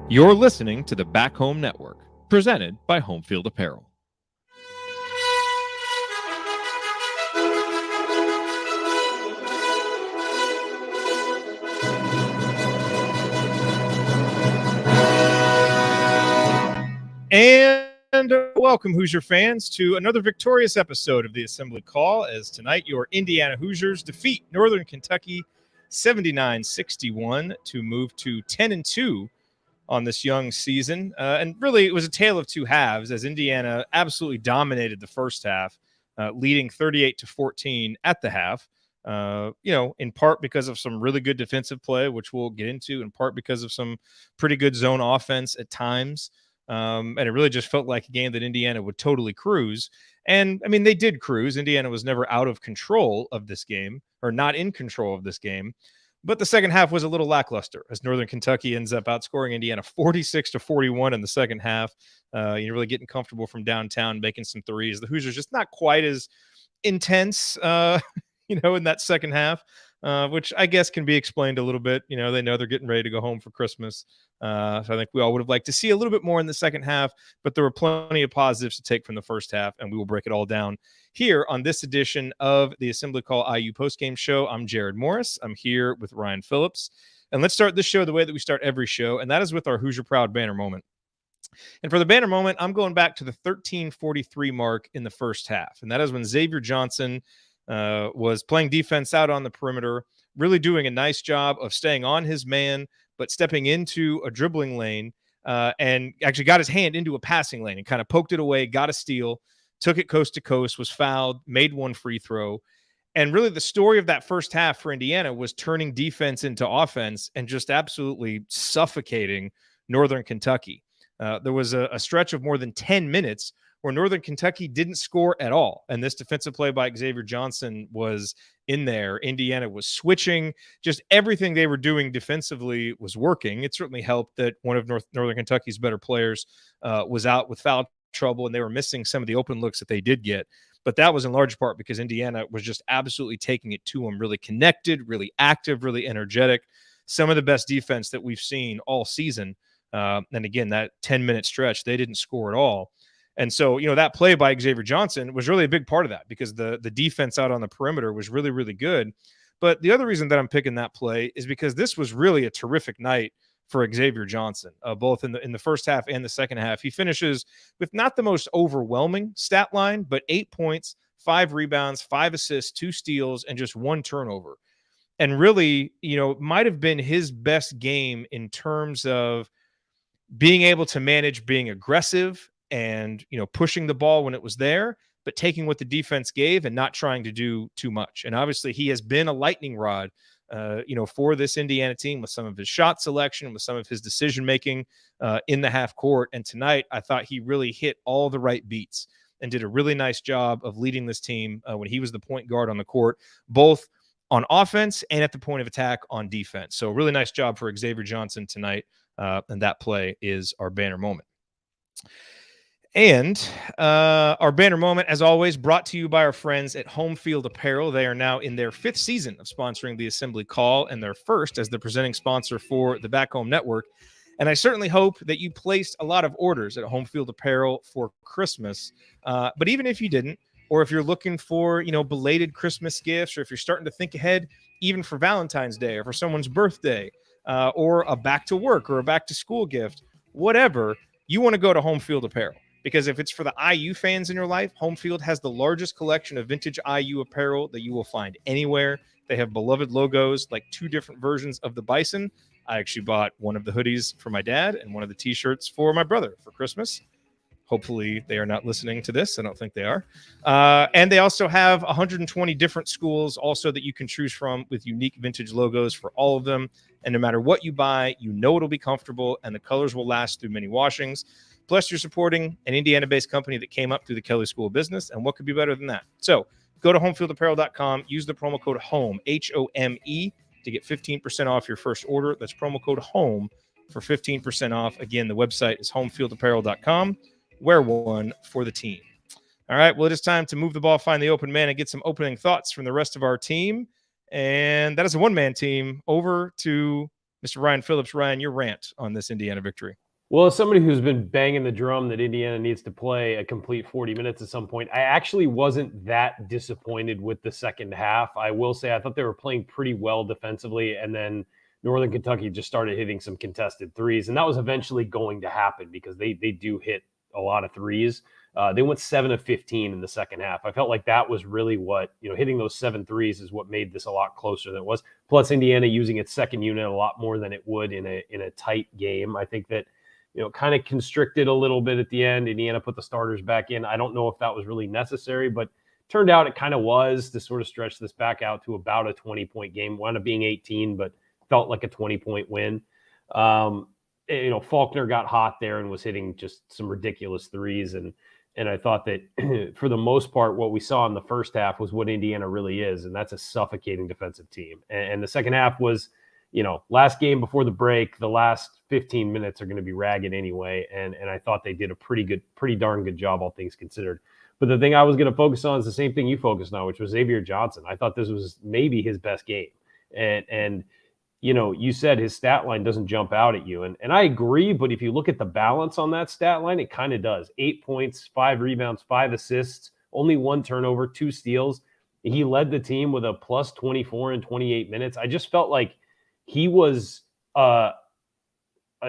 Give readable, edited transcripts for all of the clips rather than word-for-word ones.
You're listening to the Back Home Network, presented by Homefield Apparel. And welcome, Hoosier fans, to another victorious episode of the Assembly Call, as tonight your Indiana Hoosiers defeat Northern Kentucky 79-61 to move to 10-2 on this young season. And really, it was a tale of two halves, as Indiana absolutely dominated the first half, leading 38-14 at the half. In part because of some really good defensive play, which we'll get into, in part because of some pretty good zone offense at times. And it really just felt like a game that Indiana would totally cruise. And, I mean, they did cruise. Indiana was never out of control of this game, or not in control of this game. But the second half was a little lackluster, as Northern Kentucky ends up outscoring Indiana 46-41 in the second half. You're really getting comfortable from downtown, making some threes. The Hoosiers just not quite as intense, in that second half, which I guess can be explained a little bit. They know they're getting ready to go home for Christmas. So I think we all would have liked to see a little bit more in the second half, but there were plenty of positives to take from the first half, and we will break it all down here on this edition of the Assembly Call IU Postgame Show. I'm Jared Morris. I'm here with Ryan Phillips. And let's start this show the way that we start every show, and that is with our Hoosier Proud banner moment. And for the banner moment, I'm going back to the 13:43 mark in the first half, and that is when Xavier Johnson was playing defense out on the perimeter, really doing a nice job of staying on his man, but stepping into a dribbling lane and actually got his hand into a passing lane and kind of poked it away, got a steal, took it coast to coast, was fouled, made one free throw. And really the story of that first half for Indiana was turning defense into offense and just absolutely suffocating Northern Kentucky. There was a stretch of more than 10 minutes where Northern Kentucky didn't score at all. And this defensive play by Xavier Johnson was in there. Indiana was switching. Just everything they were doing defensively was working. It certainly helped that one of Northern Kentucky's better players was out with foul trouble, and they were missing some of the open looks that they did get. But that was in large part because Indiana was just absolutely taking it to them, really connected, really active, really energetic. Some of the best defense that we've seen all season. And again, that 10-minute stretch, they didn't score at all. And so, that play by Xavier Johnson was really a big part of that because the defense out on the perimeter was really, really good. But the other reason that I'm picking that play is because this was really a terrific night for Xavier Johnson, both in the first half and the second half. He finishes with not the most overwhelming stat line, but 8 points, 5 rebounds, 5 assists, 2 steals, and just 1 turnover. And really, might have been his best game in terms of being able to manage being aggressive and, pushing the ball when it was there, but taking what the defense gave and not trying to do too much. And obviously he has been a lightning rod, for this Indiana team with some of his shot selection, with some of his decision-making in the half court. And tonight I thought he really hit all the right beats and did a really nice job of leading this team when he was the point guard on the court, both on offense and at the point of attack on defense. So really nice job for Xavier Johnson tonight. And that play is our banner moment. And our banner moment, as always, brought to you by our friends at Homefield Apparel. They are now in their 5th season of sponsoring the Assembly Call and their first as the presenting sponsor for the Back Home Network. And I certainly hope that you placed a lot of orders at Homefield Apparel for Christmas. But even if you didn't, or if you're looking for, belated Christmas gifts, or if you're starting to think ahead even for Valentine's Day or for someone's birthday, or a back to work or a back to school gift, whatever, you want to go to Homefield Apparel. Because if it's for the IU fans in your life, Homefield has the largest collection of vintage IU apparel that you will find anywhere. They have beloved logos, like 2 different versions of the Bison. I actually bought one of the hoodies for my dad and one of the T-shirts for my brother for Christmas. Hopefully they are not listening to this. I don't think they are. And they also have 120 different schools also that you can choose from with unique vintage logos for all of them. And no matter what you buy, it'll be comfortable and the colors will last through many washings. Plus, you're supporting an Indiana-based company that came up through the Kelley School of Business, and what could be better than that? So go to homefieldapparel.com, use the promo code HOME, HOME, to get 15% off your first order. That's promo code HOME for 15% off. Again, the website is homefieldapparel.com. Wear one for the team. All right, well, it is time to move the ball, find the open man, and get some opening thoughts from the rest of our team. And that is a one-man team. Over to Mr. Ryan Phillips. Ryan, your rant on this Indiana victory. Well, as somebody who's been banging the drum that Indiana needs to play a complete 40 minutes at some point, I actually wasn't that disappointed with the second half. I will say I thought they were playing pretty well defensively, and then Northern Kentucky just started hitting some contested threes, and that was eventually going to happen because they do hit a lot of threes. They went 7 of 15 in the second half. I felt like that was really what, hitting those 7 threes is what made this a lot closer than it was. Plus, Indiana using its second unit a lot more than it would in a tight game. I think that kind of constricted a little bit at the end. Indiana put the starters back in. I don't know if that was really necessary, but turned out it kind of was to sort of stretch this back out to about a 20-point game. Wound up being 18, but felt like a 20-point win. Faulkner got hot there and was hitting just some ridiculous threes. And I thought that for the most part, what we saw in the first half was what Indiana really is, and that's a suffocating defensive team. And the second half was, last game before the break, the last 15 minutes are going to be ragged anyway. And I thought they did a pretty darn good job, all things considered. But the thing I was going to focus on is the same thing you focused on, which was Xavier Johnson. I thought this was maybe his best game. And you said his stat line doesn't jump out at you. And I agree, but if you look at the balance on that stat line, it kind of does. 8 points, 5 rebounds, 5 assists, only 1 turnover, 2 steals. He led the team with a plus 24 in 28 minutes. I just felt like he was a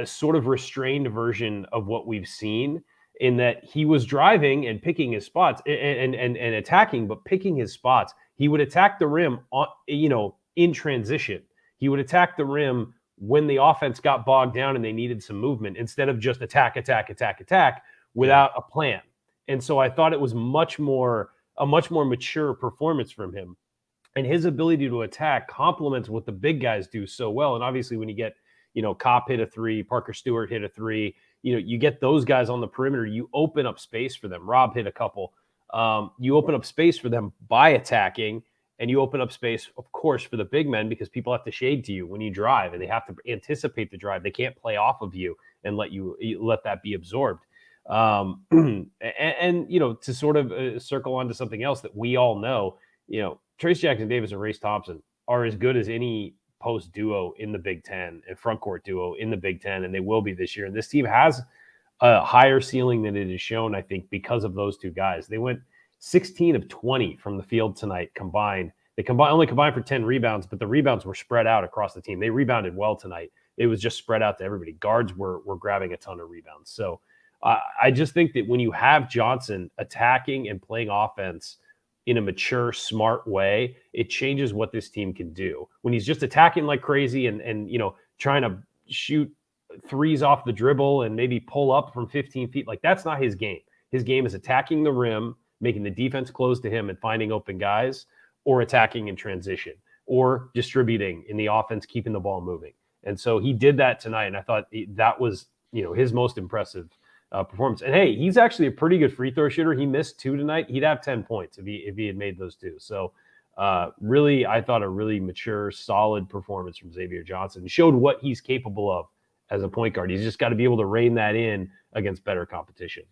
sort of restrained version of what we've seen, in that he was driving and picking his spots and attacking, but picking his spots. He would attack the rim in transition. He would attack the rim when the offense got bogged down and they needed some movement, instead of just attack without a plan. And so I thought it was a much more mature performance from him. And his ability to attack complements what the big guys do so well. And obviously when you get, Kopp hit a 3, Parker Stewart hit a 3, you get those guys on the perimeter, you open up space for them. Rob hit a couple. You open up space for them by attacking, and you open up space, of course, for the big men, because people have to shade to you when you drive, and they have to anticipate the drive. They can't play off of you and let that be absorbed. And to sort of circle on to something else that we all know, Trace Jackson-Davis and Race Thompson are as good as any post duo in the Big Ten and front court duo in the Big Ten, and they will be this year. And this team has a higher ceiling than it has shown, I think, because of those two guys. They went 16 of 20 from the field tonight combined. They only combined for 10 rebounds, but the rebounds were spread out across the team. They rebounded well tonight. It was just spread out to everybody. Guards were grabbing a ton of rebounds. So I just think that when you have Johnson attacking and playing offense in a mature, smart way, it changes what this team can do. When he's just attacking like crazy and trying to shoot threes off the dribble and maybe pull up from 15 feet, like, that's not his game. His game is attacking the rim, making the defense close to him and finding open guys, or attacking in transition, or distributing in the offense, keeping the ball moving. And so he did that tonight, and I thought that was his most impressive performance. And hey, he's actually a pretty good free throw shooter. He missed 2 tonight. He'd have 10 points if he had made those 2. So really, I thought a really mature, solid performance from Xavier Johnson. He showed what he's capable of as a point guard. He's just got to be able to rein that in against better competition.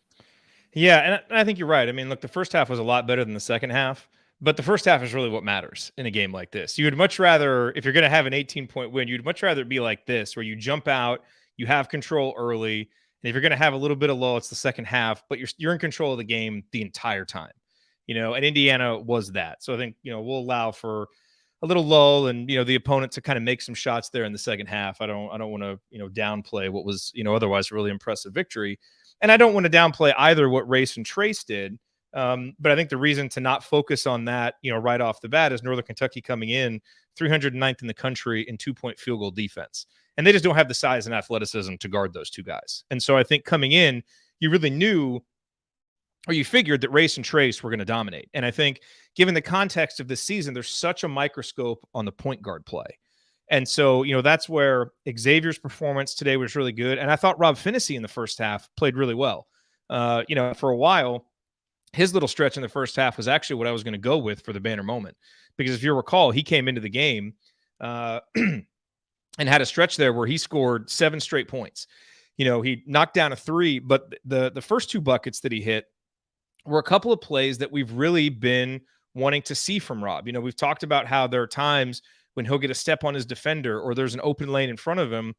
Yeah, and I think you're right. I mean, look, the first half was a lot better than the second half, but the first half is really what matters in a game like this. You would much rather, if you're going to have an 18-point win, you'd much rather it be like this, where you jump out, you have control early, and if you're going to have a little bit of lull, it's the second half, but you're in control of the game the entire time. And Indiana was that. So I think, we'll allow for a little lull and, the opponent to kind of make some shots there in the second half. I don't want to, downplay what was, otherwise a really impressive victory. And I don't want to downplay either what Race and Trace did. But I think the reason to not focus on that, right off the bat is Northern Kentucky coming in 309th in the country in 2-point field goal defense. And they just don't have the size and athleticism to guard those two guys. And so I think coming in, you really knew, or you figured, that Race and Trace were going to dominate. And I think given the context of this season, there's such a microscope on the point guard play. And so, that's where Xavier's performance today was really good. And I thought Rob Finney in the first half played really well. For a while, his little stretch in the first half was actually what I was going to go with for the banner moment. Because if you recall, he came into the game and had a stretch there where he scored 7 straight points. He knocked down a 3, but the first 2 buckets that he hit were a couple of plays that we've really been wanting to see from Rob. We've talked about how there are times when he'll get a step on his defender or there's an open lane in front of him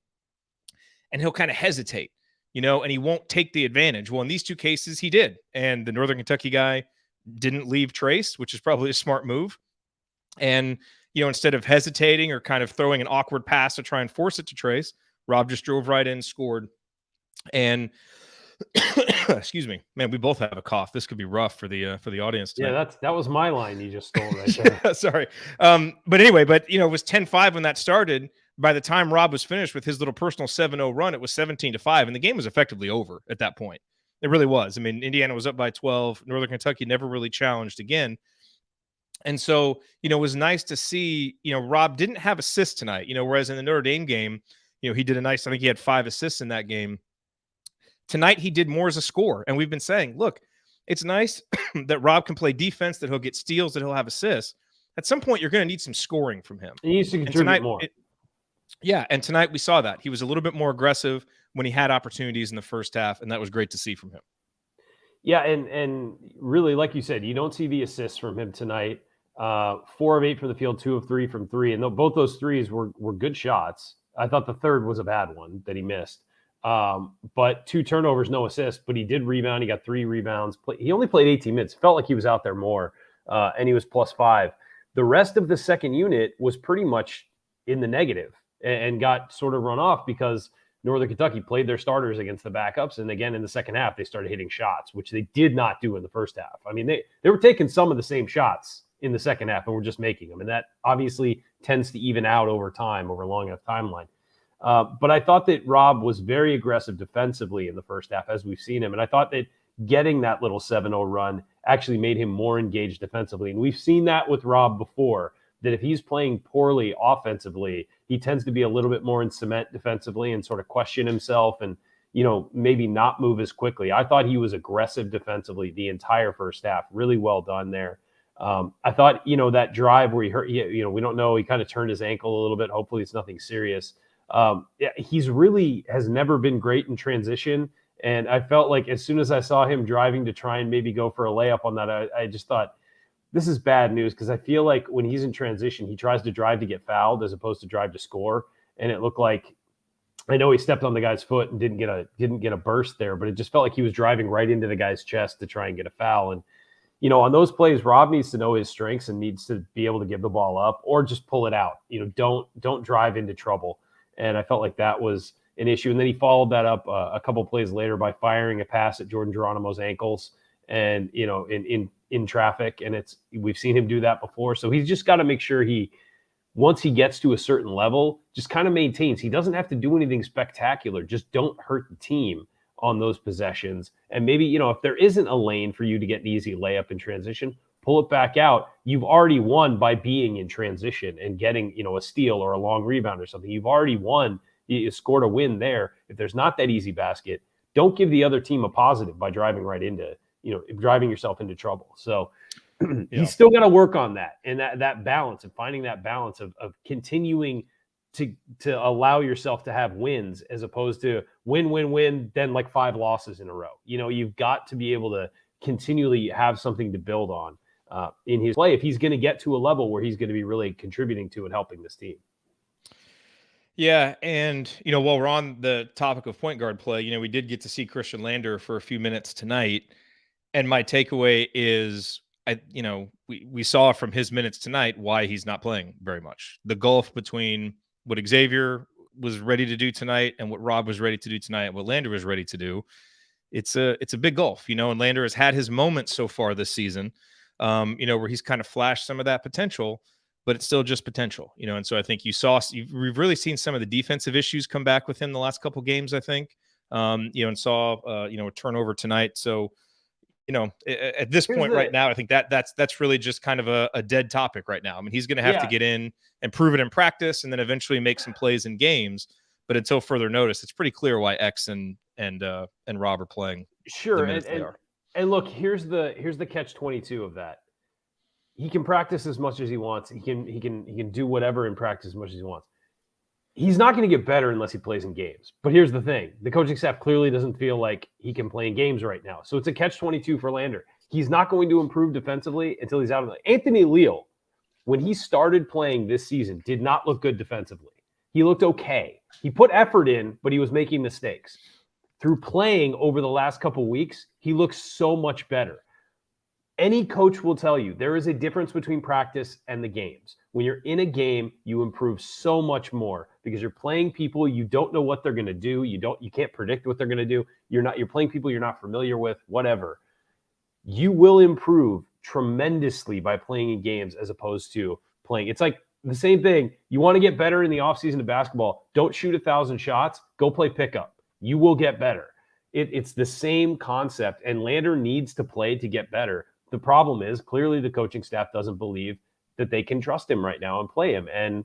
and he'll kind of hesitate, and he won't take the advantage. Well, in these two cases, he did. And the Northern Kentucky guy didn't leave Trace, which is probably a smart move. And, instead of hesitating or kind of throwing an awkward pass to try and force it to Trace, Rob just drove right in, scored. And excuse me, man, we both have a cough. This could be rough for the audience tonight. Yeah, that was my line you just stole right there. Sorry. But anyway, it was 10-5 when that started. By the time Rob was finished with his little personal 7-0 run, it was 17-5, and the game was effectively over at that point. It really was. I mean, Indiana was up by 12. Northern Kentucky never really challenged again. And so, it was nice to see, Rob didn't have assists tonight, whereas in the Notre Dame game, he did I think he had 5 assists in that game. Tonight, he did more as a scorer. And we've been saying, look, it's nice that Rob can play defense, that he'll get steals, that he'll have assists. At some point, you're going to need some scoring from him. He needs to contribute more. And tonight we saw that. He was a little bit more aggressive when he had opportunities in the first half, and that was great to see from him. Yeah, and really, like you said, you don't see the assists from him tonight. 4 of 8 from the field, 2 of 3 from 3, and both those threes were good shots. I thought the third was a bad one that he missed. But 2 turnovers, no assists, but he did rebound. He got 3 rebounds. He only played 18 minutes. Felt like he was out there more, and he was +5. The rest of the second unit was pretty much in the negative and got sort of run off because Northern Kentucky played their starters against the backups. And again, in the second half, they started hitting shots, which they did not do in the first half. I mean, they were taking some of the same shots in the second half and were just making them. And that obviously tends to even out over time, over a long enough timeline. But I thought that Rob was very aggressive defensively in the first half, as we've seen him. And I thought that getting that little 7-0 run actually made him more engaged defensively. And we've seen that with Rob before, that if he's playing poorly offensively, he tends to be a little bit more in cement defensively and sort of question himself and, maybe not move as quickly. I thought he was aggressive defensively the entire first half. Really well done there. I thought, that drive where he hurt, we don't know, he kind of turned his ankle a little bit. Hopefully it's nothing serious. He's really has never been great in transition. And I felt like as soon as I saw him driving to try and maybe go for a layup on that, I just thought, this is bad news, because I feel like when he's in transition, he tries to drive to get fouled as opposed to drive to score. And it looked like, I know he stepped on the guy's foot and didn't get a burst there, but it just felt like he was driving right into the guy's chest to try and get a foul. And, on those plays, Rob needs to know his strengths and needs to be able to give the ball up or just pull it out. Don't drive into trouble. And I felt like that was an issue. And then he followed that up a couple plays later by firing a pass at Jordan Geronimo's ankles and, in traffic. And we've seen him do that before. So he's just got to make sure once he gets to a certain level, just kind of maintains. He doesn't have to do anything spectacular. Just don't hurt the team on those possessions. And maybe, if there isn't a lane for you to get an easy layup in transition, pull it back out. You've already won by being in transition and getting, a steal or a long rebound or something. You've already won. You scored a win there. If there's not that easy basket, don't give the other team a positive by driving right into, driving yourself into trouble. So he's still got to work on that and that balance and finding that balance of continuing to allow yourself to have wins as opposed to win, then like 5 losses in a row. You've got to be able to continually have something to build on in his play if he's going to get to a level where he's going to be really contributing to and helping this team. Yeah, and while we're on the topic of point guard play, we did get to see Christian Lander for a few minutes tonight, and my takeaway is, we saw from his minutes tonight why he's not playing very much. The gulf between what Xavier was ready to do tonight and what Rob was ready to do tonight, and what Lander was ready to do, it's a big gulf, and Lander has had his moments so far this season, where he's kind of flashed some of that potential, but it's still just potential, and so I think we've really seen some of the defensive issues come back with him the last couple games, I think, and saw, a turnover tonight. So, at this point right now, I think that's really just kind of a dead topic right now. I mean, he's going to have to get in and prove it in practice and then eventually make some plays in games. But until further notice, it's pretty clear why X and Rob are playing. Sure. And look, here's the catch-22 of that. He can practice as much as he wants. He can do whatever in practice as much as he wants. He's not going to get better unless he plays in games. But here's the thing. The coaching staff clearly doesn't feel like he can play in games right now. So it's a catch-22 for Lander. He's not going to improve defensively until he's out of the – Anthony Leal when he started playing this season, did not look good defensively. He looked okay. He put effort in, but he was making mistakes. Through playing over the last couple of weeks, he looks so much better. Any coach will tell you there is a difference between practice and the games. When you're in a game, you improve so much more because you're playing people you don't know what they're going to do. You can't predict what they're going to do. You're playing people you're not familiar with, whatever. You will improve tremendously by playing in games as opposed to playing. It's like the same thing. You want to get better in the offseason of basketball. Don't shoot 1,000 shots. Go play pickup. You will get better. It's the same concept, and Lander needs to play to get better. The problem is clearly the coaching staff doesn't believe that they can trust him right now and play him. And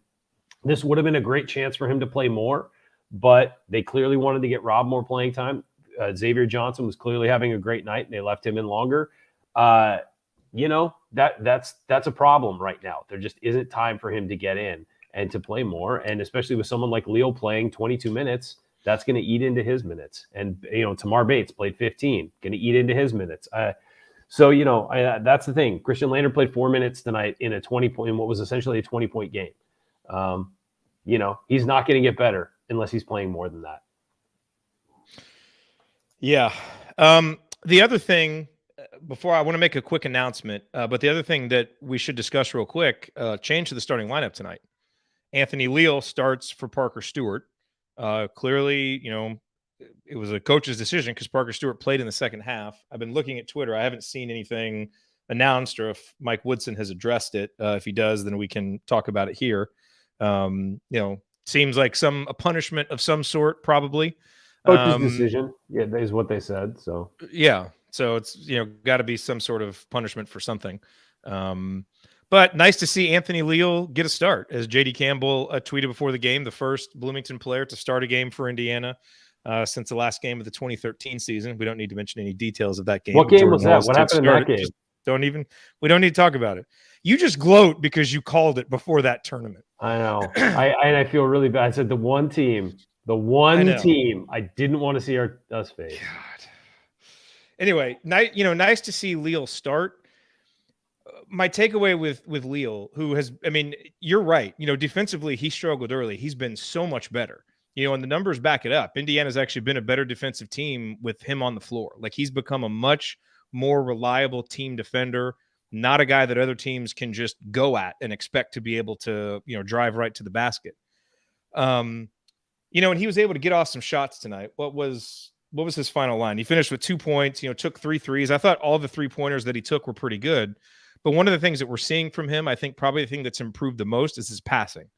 this would have been a great chance for him to play more, but they clearly wanted to get Rob more playing time. Xavier Johnson was clearly having a great night, and they left him in longer. That's a problem right now. There just isn't time for him to get in and to play more. And especially with someone like Leo playing 22 minutes, that's going to eat into his minutes. And, Tamar Bates played 15, going to eat into his minutes. That's the thing. Christian Lander played 4 minutes tonight in what was essentially a 20-point game. He's not going to get better unless he's playing more than that. Yeah. The other thing, before I want to make a quick announcement, but the other thing that we should discuss real quick, change to the starting lineup tonight. Anthony Leal starts for Parker Stewart. Clearly, it was a coach's decision because Parker Stewart played in the second half. I've been looking at Twitter. I haven't seen anything announced or if Mike Woodson has addressed it. If he does, then we can talk about it here. Seems like a punishment of some sort, probably. Coach's decision. Yeah, that is what they said. So yeah. So it's, got to be some sort of punishment for something. But nice to see Anthony Leal get a start. As J.D. Campbell tweeted before the game, the first Bloomington player to start a game for Indiana since the last game of the 2013 season. We don't need to mention any details of that game. What game was that? What happened in that game? We don't need to talk about it. You just gloat because you called it before that tournament. I know. I feel really bad. I said the one team I didn't want to see us face. God. Anyway, nice to see Leal start. My takeaway with Leal, you're right. Defensively, he struggled early. He's been so much better. And the numbers back it up. Indiana's actually been a better defensive team with him on the floor. Like, he's become a much more reliable team defender, not a guy that other teams can just go at and expect to be able to, drive right to the basket. And he was able to get off some shots tonight. What was his final line? He finished with 2 points, took 3 threes. I thought all the 3-pointers that he took were pretty good. But one of the things that we're seeing from him, I think probably the thing that's improved the most is his passing.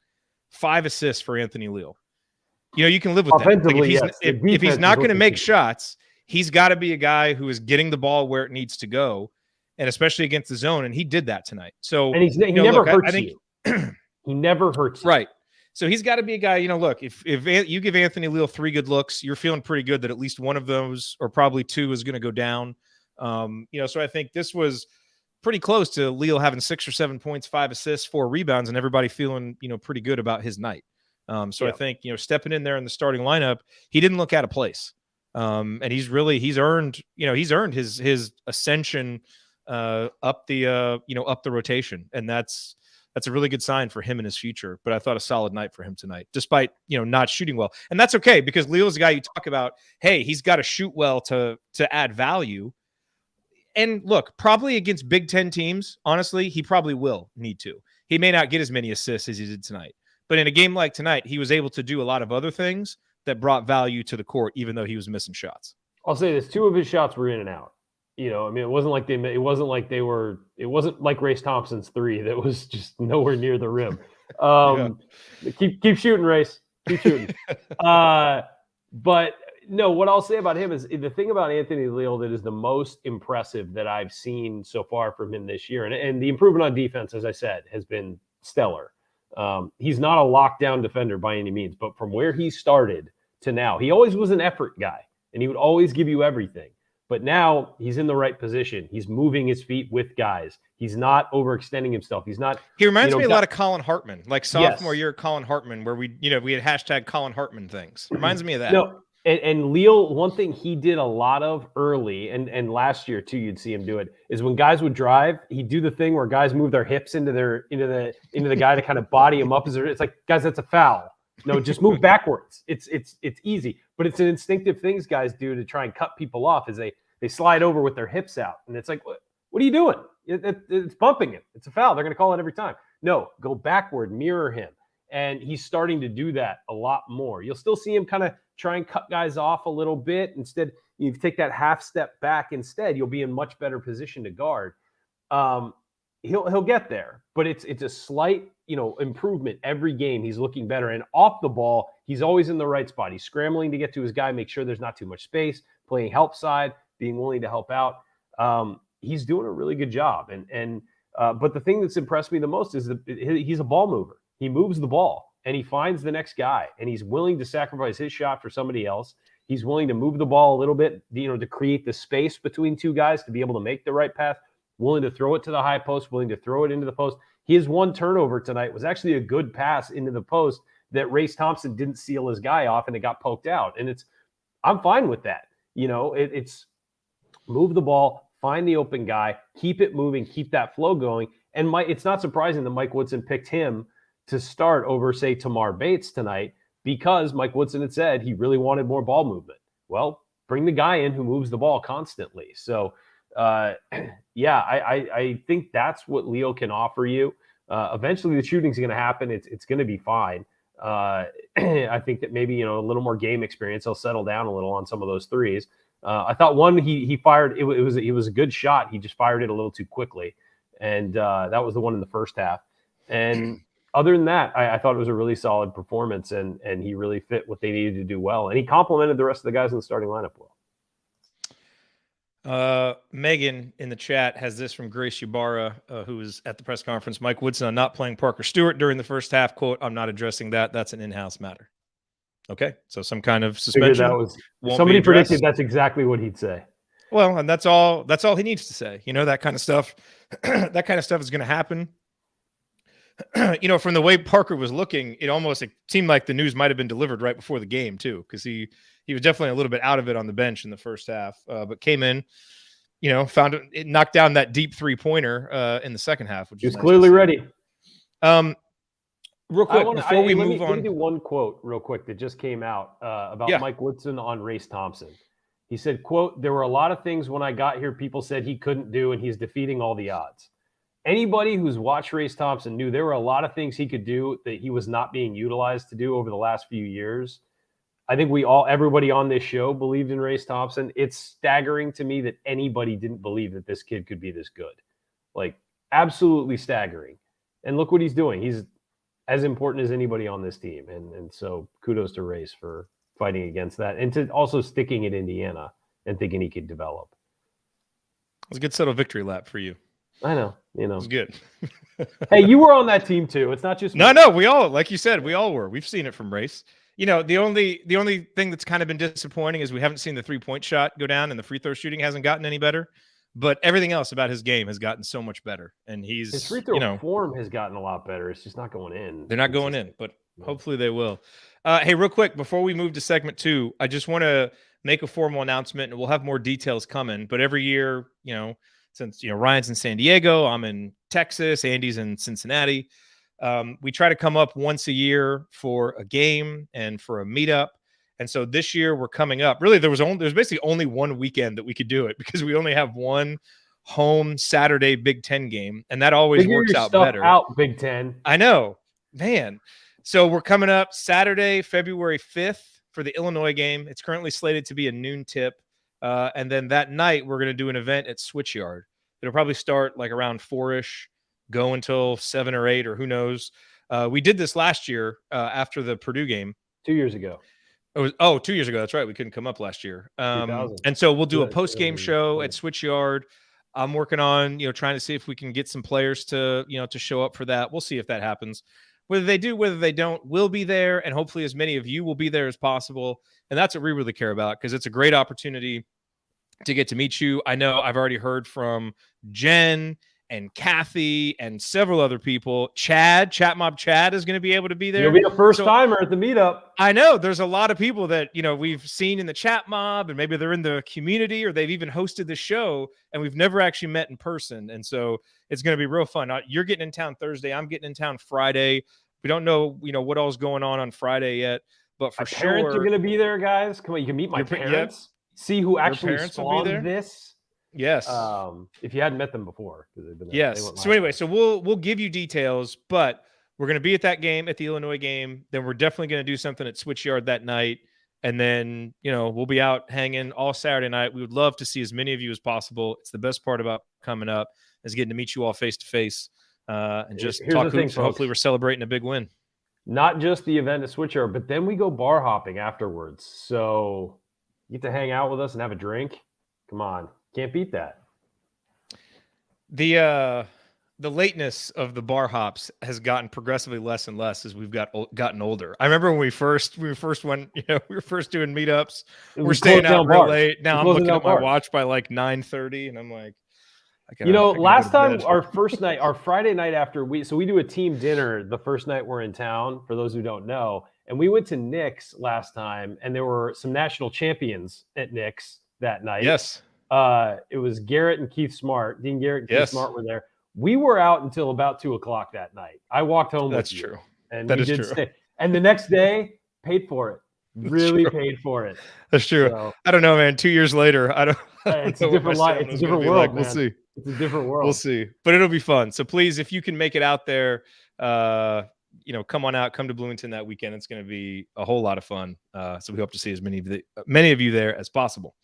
5 assists for Anthony Leal. You can live with that. Like, if he's not going to make shots, he's got to be a guy who is getting the ball where it needs to go, and especially against the zone. And he did that tonight. So, and he never hurts you. He never hurts you. Right. So he's got to be a guy, look, if you give Anthony Leal 3 good looks, you're feeling pretty good that at least one of those, or probably 2, is going to go down. So I think this was pretty close to Leal having 6 or 7 points, 5 assists, 4 rebounds, and everybody feeling, pretty good about his night. I think, stepping in there in the starting lineup, he didn't look out of place. And he's earned his ascension up the rotation. And that's a really good sign for him in his future. But I thought a solid night for him tonight, despite, not shooting well. And that's okay, because Leal's a guy you talk about, hey, he's got to shoot well to add value. And look, probably against Big Ten teams, honestly, he probably will need to. He may not get as many assists as he did tonight. But in a game like tonight, he was able to do a lot of other things that brought value to the court, even though he was missing shots. I'll say this: 2 of his shots were in and out. It wasn't like Race Thompson's 3 that was just nowhere near the rim. Keep shooting, Race. Keep shooting. But no, what I'll say about him is the thing about Anthony Leal that is the most impressive that I've seen so far from him this year, and the improvement on defense, as I said, has been stellar. He's not a lockdown defender by any means, but from where he started to now, he always was an effort guy, and he would always give you everything. But now he's in the right position. He's moving his feet with guys. He's not overextending himself. He's not. He reminds me a lot of Colin Hartman, like sophomore year Colin Hartman, where we had hashtag Colin Hartman things. Reminds me of that. No, And Leal, one thing he did a lot of early, and last year too, you'd see him do it, is when guys would drive, he'd do the thing where guys move their hips into the guy to kind of body him up. It's like, guys, that's a foul. No, just move backwards. It's easy, but it's an instinctive things guys do to try and cut people off, is they slide over with their hips out, and it's like, what are you doing? It's bumping him. It's a foul. They're going to call it every time. No, go backward, mirror him. And he's starting to do that a lot more. You'll still see him kind of try and cut guys off a little bit. Instead, you take that half step back instead, you'll be in much better position to guard. He'll get there, but it's a slight, improvement every game. He's looking better. And off the ball, he's always in the right spot. He's scrambling to get to his guy, make sure there's not too much space, playing help side, being willing to help out. He's doing a really good job. But the thing that's impressed me the most is that he's a ball mover. He moves the ball and he finds the next guy, and he's willing to sacrifice his shot for somebody else. He's willing to move the ball a little bit, to create the space between two guys to be able to make the right pass, willing to throw it to the high post, willing to throw it into the post. His one turnover tonight was actually a good pass into the post that Race Thompson didn't seal his guy off, and it got poked out. And I'm fine with that. It's move the ball, find the open guy, keep it moving, keep that flow going. And it's not surprising that Mike Woodson picked him to start over, say, Tamar Bates tonight, because Mike Woodson had said he really wanted more ball movement. Well, bring the guy in who moves the ball constantly. So, I think that's what Leo can offer you. Eventually, the shooting's going to happen. It's going to be fine. I think that maybe, a little more game experience, he'll settle down a little on some of those threes. I thought one he fired, it was a good shot. He just fired it a little too quickly. And that was the one in the first half. And other than that, I thought it was a really solid performance, and he really fit what they needed to do well. And he complimented the rest of the guys in the starting lineup well. Megan in the chat has this from Grace Ybarra, who was at the press conference. Mike Woodson not playing Parker Stewart during the first half. Quote, "I'm not addressing that. That's an in-house matter." Okay, so some kind of suspension. Somebody predicted that's exactly what he'd say. Well, and that's all he needs to say. That kind of stuff. That kind of stuff is going to happen. From the way Parker was looking, it seemed like the news might have been delivered right before the game too, because he was definitely a little bit out of it on the bench in the first half, but came in, found it knocked down that deep 3-pointer in the second half, which he was clearly ready. Real quick, before we move on, let me do one quote real quick that just came out about Mike Woodson on Race Thompson. He said, quote, "There were a lot of things when I got here people said he couldn't do, and he's defeating all the odds." Anybody who's watched Race Thompson knew there were a lot of things he could do that he was not being utilized to do over the last few years. I think everybody on this show believed in Race Thompson. It's staggering to me that anybody didn't believe that this kid could be this good. Like, absolutely staggering. And look what he's doing. He's as important as anybody on this team. And so kudos to Race for fighting against that, and to also sticking at Indiana and thinking he could develop. It was a good subtle victory lap for you. I know, It was good. Hey, you were on that team too. It's not just me. No, we all, like you said, we all were. We've seen it from Race. The only thing that's kind of been disappointing is we haven't seen the 3-point shot go down, and the free throw shooting hasn't gotten any better. But everything else about his game has gotten so much better, and his free throw form has gotten a lot better. It's just not going in. They're not going in, but hopefully they will. Hey, real quick before we move to segment 2, I just want to make a formal announcement, and we'll have more details coming. But every year, since Ryan's in San Diego, I'm in Texas, Andy's in Cincinnati, we try to come up once a year for a game and for a meetup. And so this year we're coming up. Really, there's basically only one weekend that we could do it, because we only have one home Saturday Big Ten game, and that always works out better. Out Big Ten. I know, man. So we're coming up Saturday, February 5th for the Illinois game. It's currently slated to be a noon tip. And then that night, we're going to do an event at Switchyard. It'll probably start like around 4-ish, go until 7 or 8, or who knows. We did this last year after the Purdue game. 2 years ago. 2 years ago. That's right. We couldn't come up last year. And so we'll do a post-game show at Switchyard. I'm working on, trying to see if we can get some players to show up for that. We'll see if that happens. Whether they do, whether they don't, we'll be there. And hopefully as many of you will be there as possible. And that's what we really care about, because it's a great opportunity to get to meet you. I know I've already heard from Jen and Kathy and several other people. Chat Mob Chad is going to be able to be there. You'll be a first timer at the meetup. I know there's a lot of people that, we've seen in the chat mob, and maybe they're in the community or they've even hosted the show and we've never actually met in person. And so it's going to be real fun. You're getting in town Thursday. I'm getting in town Friday. We don't know, what all's going on Friday yet, but for sure. Parents are going to be there, guys. Come on, you can meet my parents. See who actually spawned this. Yes. If you hadn't met them before. Yes. So anyway, so we'll give you details, but we're going to be at that game, at the Illinois game. Then we're definitely going to do something at Switchyard that night. And then, we'll be out hanging all Saturday night. We would love to see as many of you as possible. It's the best part about coming up is getting to meet you all face to face and just talk hoops. Hopefully we're celebrating a big win. Not just the event at Switchyard, but then we go bar hopping afterwards. So you get to hang out with us and have a drink. Come on. Can't beat that. The lateness of the bar hops has gotten progressively less and less as we've gotten older. I remember when we first went, we were first doing meetups. We're staying out real late. Now I'm looking at my watch by like 9:30, and I'm like, last time our first night, our Friday night after we do a team dinner the first night we're in town. For those who don't know, and we went to Nick's last time, and there were some national champions at Nick's that night. Yes. It was Garrett and Keith Smart. Dean Garrett and Keith Smart were there. We were out until about 2:00 that night. I walked home with you. That's true. And that is true. Stay. And the next day, paid for it. Really paid for it. That's true. So, I don't know, man. 2 years later, I don't it's a different life. It's a different world, like. We'll see. It's a different world. We'll see. But it'll be fun. So please, if you can make it out there, come on out. Come to Bloomington that weekend. It's going to be a whole lot of fun. So we hope to see as many of you there as possible.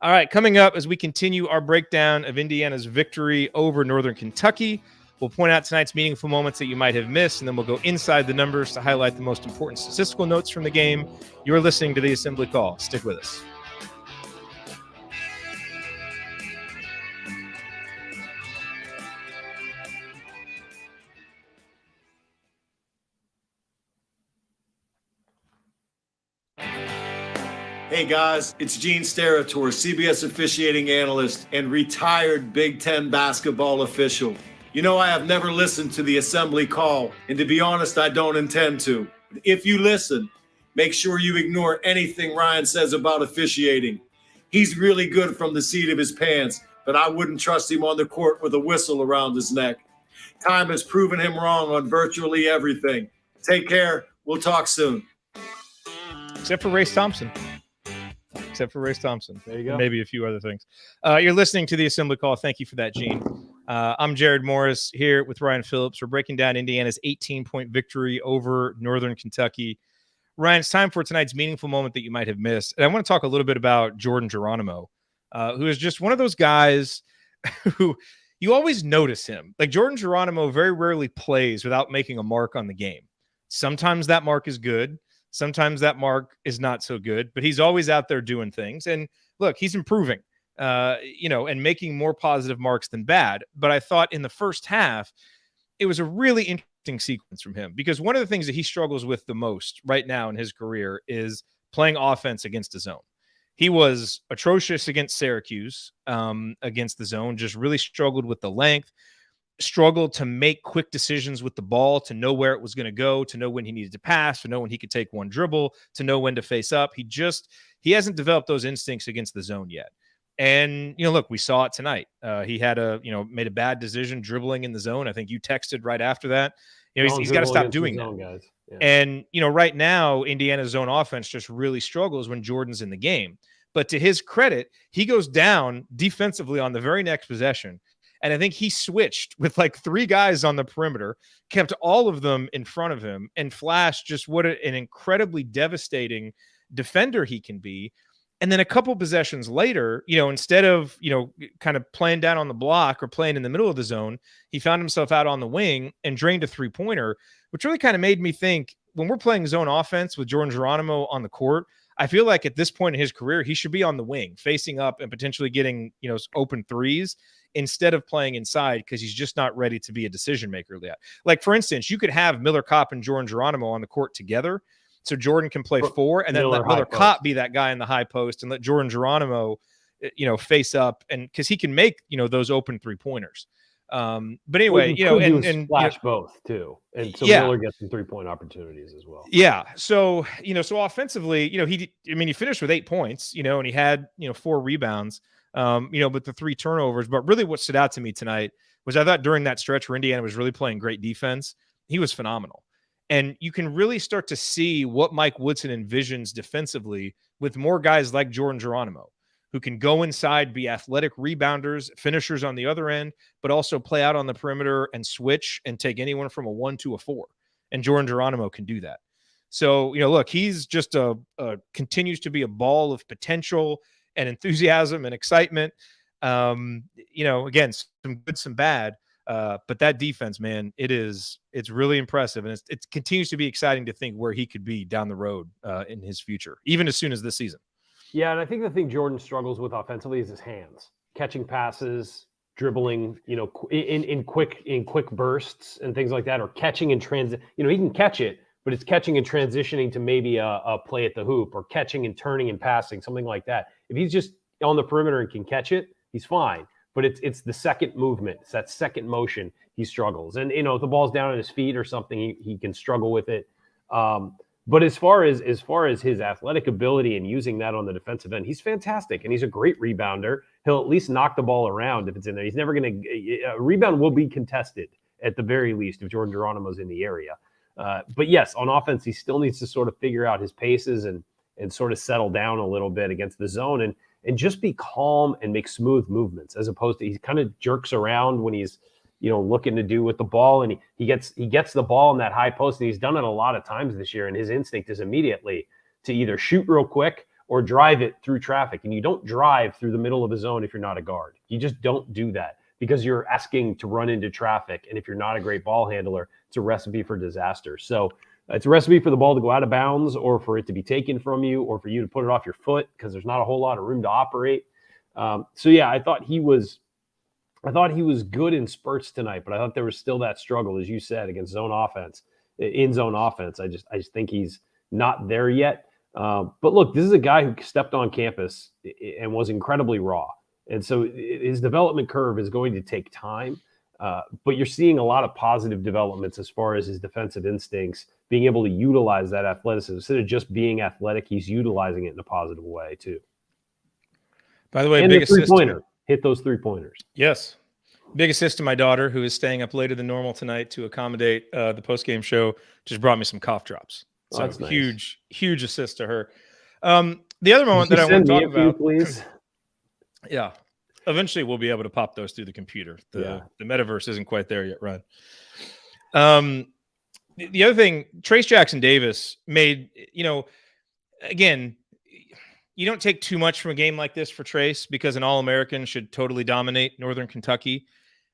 All right, coming up as we continue our breakdown of Indiana's victory over Northern Kentucky, we'll point out tonight's meaningful moments that you might have missed, and then we'll go inside the numbers to highlight the most important statistical notes from the game. You're listening to the Assembly Call. Stick with us. Hey guys, it's Gene Steratore, CBS officiating analyst and retired Big Ten basketball official. I have never listened to the Assembly Call, and to be honest, I don't intend to. If you listen, make sure you ignore anything Ryan says about officiating. He's really good from the seat of his pants, but I wouldn't trust him on the court with a whistle around his neck. Time has proven him wrong on virtually everything. Take care. We'll talk soon. Except for Race Thompson. There you go. Maybe a few other things. You're listening to the Assembly Call. Thank you for that, Gene. I'm Jared Morris here with Ryan Phillips. We're breaking down Indiana's 18-point victory over Northern Kentucky. Ryan, it's time for tonight's meaningful moment that you might have missed. And I want to talk a little bit about Jordan Geronimo, who is just one of those guys who you always notice him. Like Jordan Geronimo very rarely plays without making a mark on the game. Sometimes that mark is good. Sometimes that mark is not so good, but he's always out there doing things. And look, he's improving, and making more positive marks than bad. But I thought in the first half, it was a really interesting sequence from him because one of the things that he struggles with the most right now in his career is playing offense against the zone. He was atrocious against Syracuse, against the zone, just really struggled with the length. Struggled to make quick decisions with the ball, to know where it was going to go, to know when he needed to pass, to know when he could take one dribble, to know when to face up. He hasn't developed those instincts against the zone yet. And, look, we saw it tonight. He had made a bad decision dribbling in the zone. I think you texted right after that. He's got to stop doing that. Guys. Yeah. And, right now, Indiana's zone offense just really struggles when Jordan's in the game. But to his credit, he goes down defensively on the very next possession. And I think he switched with like three guys on the perimeter, kept all of them in front of him, and flashed just what an incredibly devastating defender he can be. And then a couple possessions later, instead of, kind of playing down on the block or playing in the middle of the zone, he found himself out on the wing and drained a three-pointer, which really kind of made me think when we're playing zone offense with Jordan Geronimo on the court, I feel like at this point in his career, he should be on the wing, facing up and potentially getting, open threes instead of playing inside because he's just not ready to be a decision maker yet. Like, for instance, you could have Miller Kopp and Jordan Geronimo on the court together so Jordan can play four and then let Miller Kopp be that guy in the high post and let Jordan Geronimo, face up and because he can make, those open three-pointers. But anyway, and splash both too, and so yeah. Miller gets some 3-point opportunities as well. Yeah. So so offensively, he finished with 8 points, and he had 4 rebounds, but the 3 turnovers. But really, what stood out to me tonight was I thought during that stretch where Indiana was really playing great defense, he was phenomenal. And you can really start to see what Mike Woodson envisions defensively with more guys like Jordan Geronimo, who can go inside, be athletic rebounders, finishers on the other end, but also play out on the perimeter and switch and take anyone from a 1 to a 4. And Jordan Geronimo can do that. So, look, he's just continues to be a ball of potential and enthusiasm and excitement. Again, some good, some bad. But that defense, man, it's really impressive. And it continues to be exciting to think where he could be down the road in his future, even as soon as this season. Yeah, and I think the thing Jordan struggles with offensively is his hands, catching passes, dribbling, in quick bursts and things like that, or catching in transit. He can catch it, but it's catching and transitioning to maybe a play at the hoop, or catching and turning and passing, something like that. If he's just on the perimeter and can catch it, he's fine. But it's the second movement, it's that second motion he struggles. And if the ball's down at his feet or something, he can struggle with it. But as far as his athletic ability and using that on the defensive end, he's fantastic, and he's a great rebounder. He'll at least knock the ball around if it's in there. He's never going to – a rebound will be contested at the very least if Jordan Geronimo's in the area. But yes, on offense, he still needs to sort of figure out his paces and sort of settle down a little bit against the zone and just be calm and make smooth movements, as opposed to he kind of jerks around when he's looking to do with the ball, and he gets the ball in that high post, and he's done it a lot of times this year, and his instinct is immediately to either shoot real quick or drive it through traffic. And you don't drive through the middle of the zone if you're not a guard. You just don't do that, because you're asking to run into traffic, and if you're not a great ball handler, it's a recipe for disaster. So it's a recipe for the ball to go out of bounds, or for it to be taken from you, or for you to put it off your foot, because there's not a whole lot of room to operate. So yeah, I thought he was good in spurts tonight, but I thought there was still that struggle, as you said, against zone offense, in zone offense. I just think he's not there yet. But look, this is a guy who stepped on campus and was incredibly raw. And so his development curve is going to take time. But you're seeing a lot of positive developments as far as his defensive instincts, being able to utilize that athleticism. Instead of just being athletic, he's utilizing it in a positive way too. By the way, and big the three-pointer. Hit those 3-pointers. Yes. Big assist to my daughter, who is staying up later than normal tonight to accommodate the postgame show. Just brought me some cough drops. So that's nice. Huge assist to her. The other moment that I want to talk about, please. Yeah. Eventually we'll be able to pop those through the computer. The metaverse isn't quite there yet, Ryan. The other thing, Trace Jackson Davis made, again, you don't take too much from a game like this for Trace, because an All-American should totally dominate Northern Kentucky.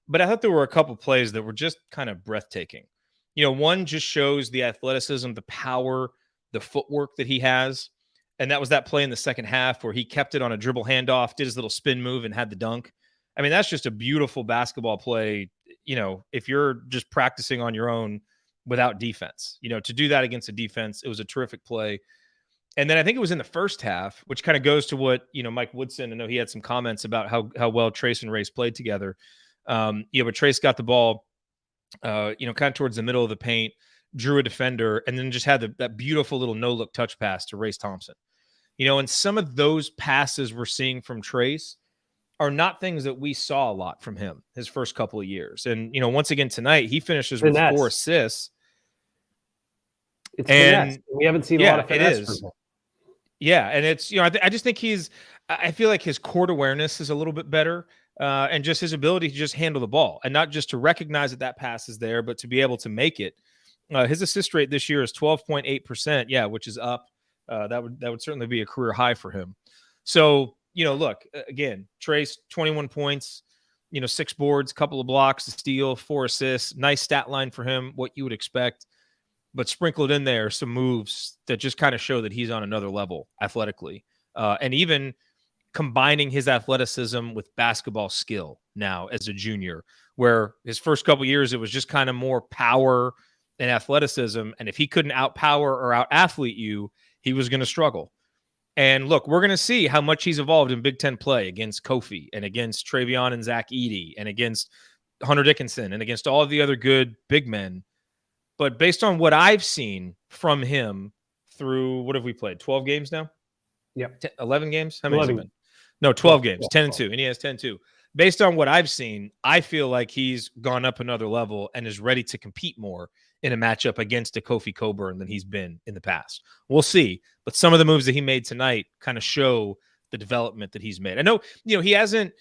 But I thought there were a couple plays that were just kind of breathtaking. One just shows the athleticism, the power, the footwork that he has. And that was that play in the second half where he kept it on a dribble handoff, did his little spin move, and had the dunk. I mean, that's just a beautiful basketball play, if you're just practicing on your own without defense. To do that against a defense, it was a terrific play. And then I think it was in the first half, which kind of goes to what, Mike Woodson, I know he had some comments about how well Trace and Race played together. But Trace got the ball, kind of towards the middle of the paint, drew a defender, and then just had that beautiful little no-look touch pass to Race Thompson. And some of those passes we're seeing from Trace are not things that we saw a lot from him his first couple of years. And, once again tonight, he finishes with 4 assists. It's finesse. We haven't seen a lot of finesse from him. Yeah, and it's, I just think I feel like his court awareness is a little bit better, and just his ability to just handle the ball, and not just to recognize that pass is there, but to be able to make it. His assist rate this year is 12.8%. Yeah, which is up. That would certainly be a career high for him. So, look, again, Trace, 21 points, 6 boards, couple of blocks, a steal, 4 assists. Nice stat line for him, what you would expect. But sprinkled in there some moves that just kind of show that he's on another level athletically. And even combining his athleticism with basketball skill now as a junior, where his first couple years, it was just kind of more power and athleticism. And if he couldn't outpower or out-athlete you, he was going to struggle. And look, we're going to see how much he's evolved in Big Ten play against Kofi and against Travion and Zach Edey and against Hunter Dickinson and against all of the other good big men. But based on what I've seen from him through, what have we played? 12 games now? Yep. 11 games? How many has it 11. been? No, 12 12, games, 12, 10 and 2. And he has 10 2. Based on what I've seen, I feel like he's gone up another level and is ready to compete more in a matchup against a Kofi Coburn than he's been in the past. We'll see. But some of the moves that he made tonight kind of show the development that he's made. I know, he hasn't,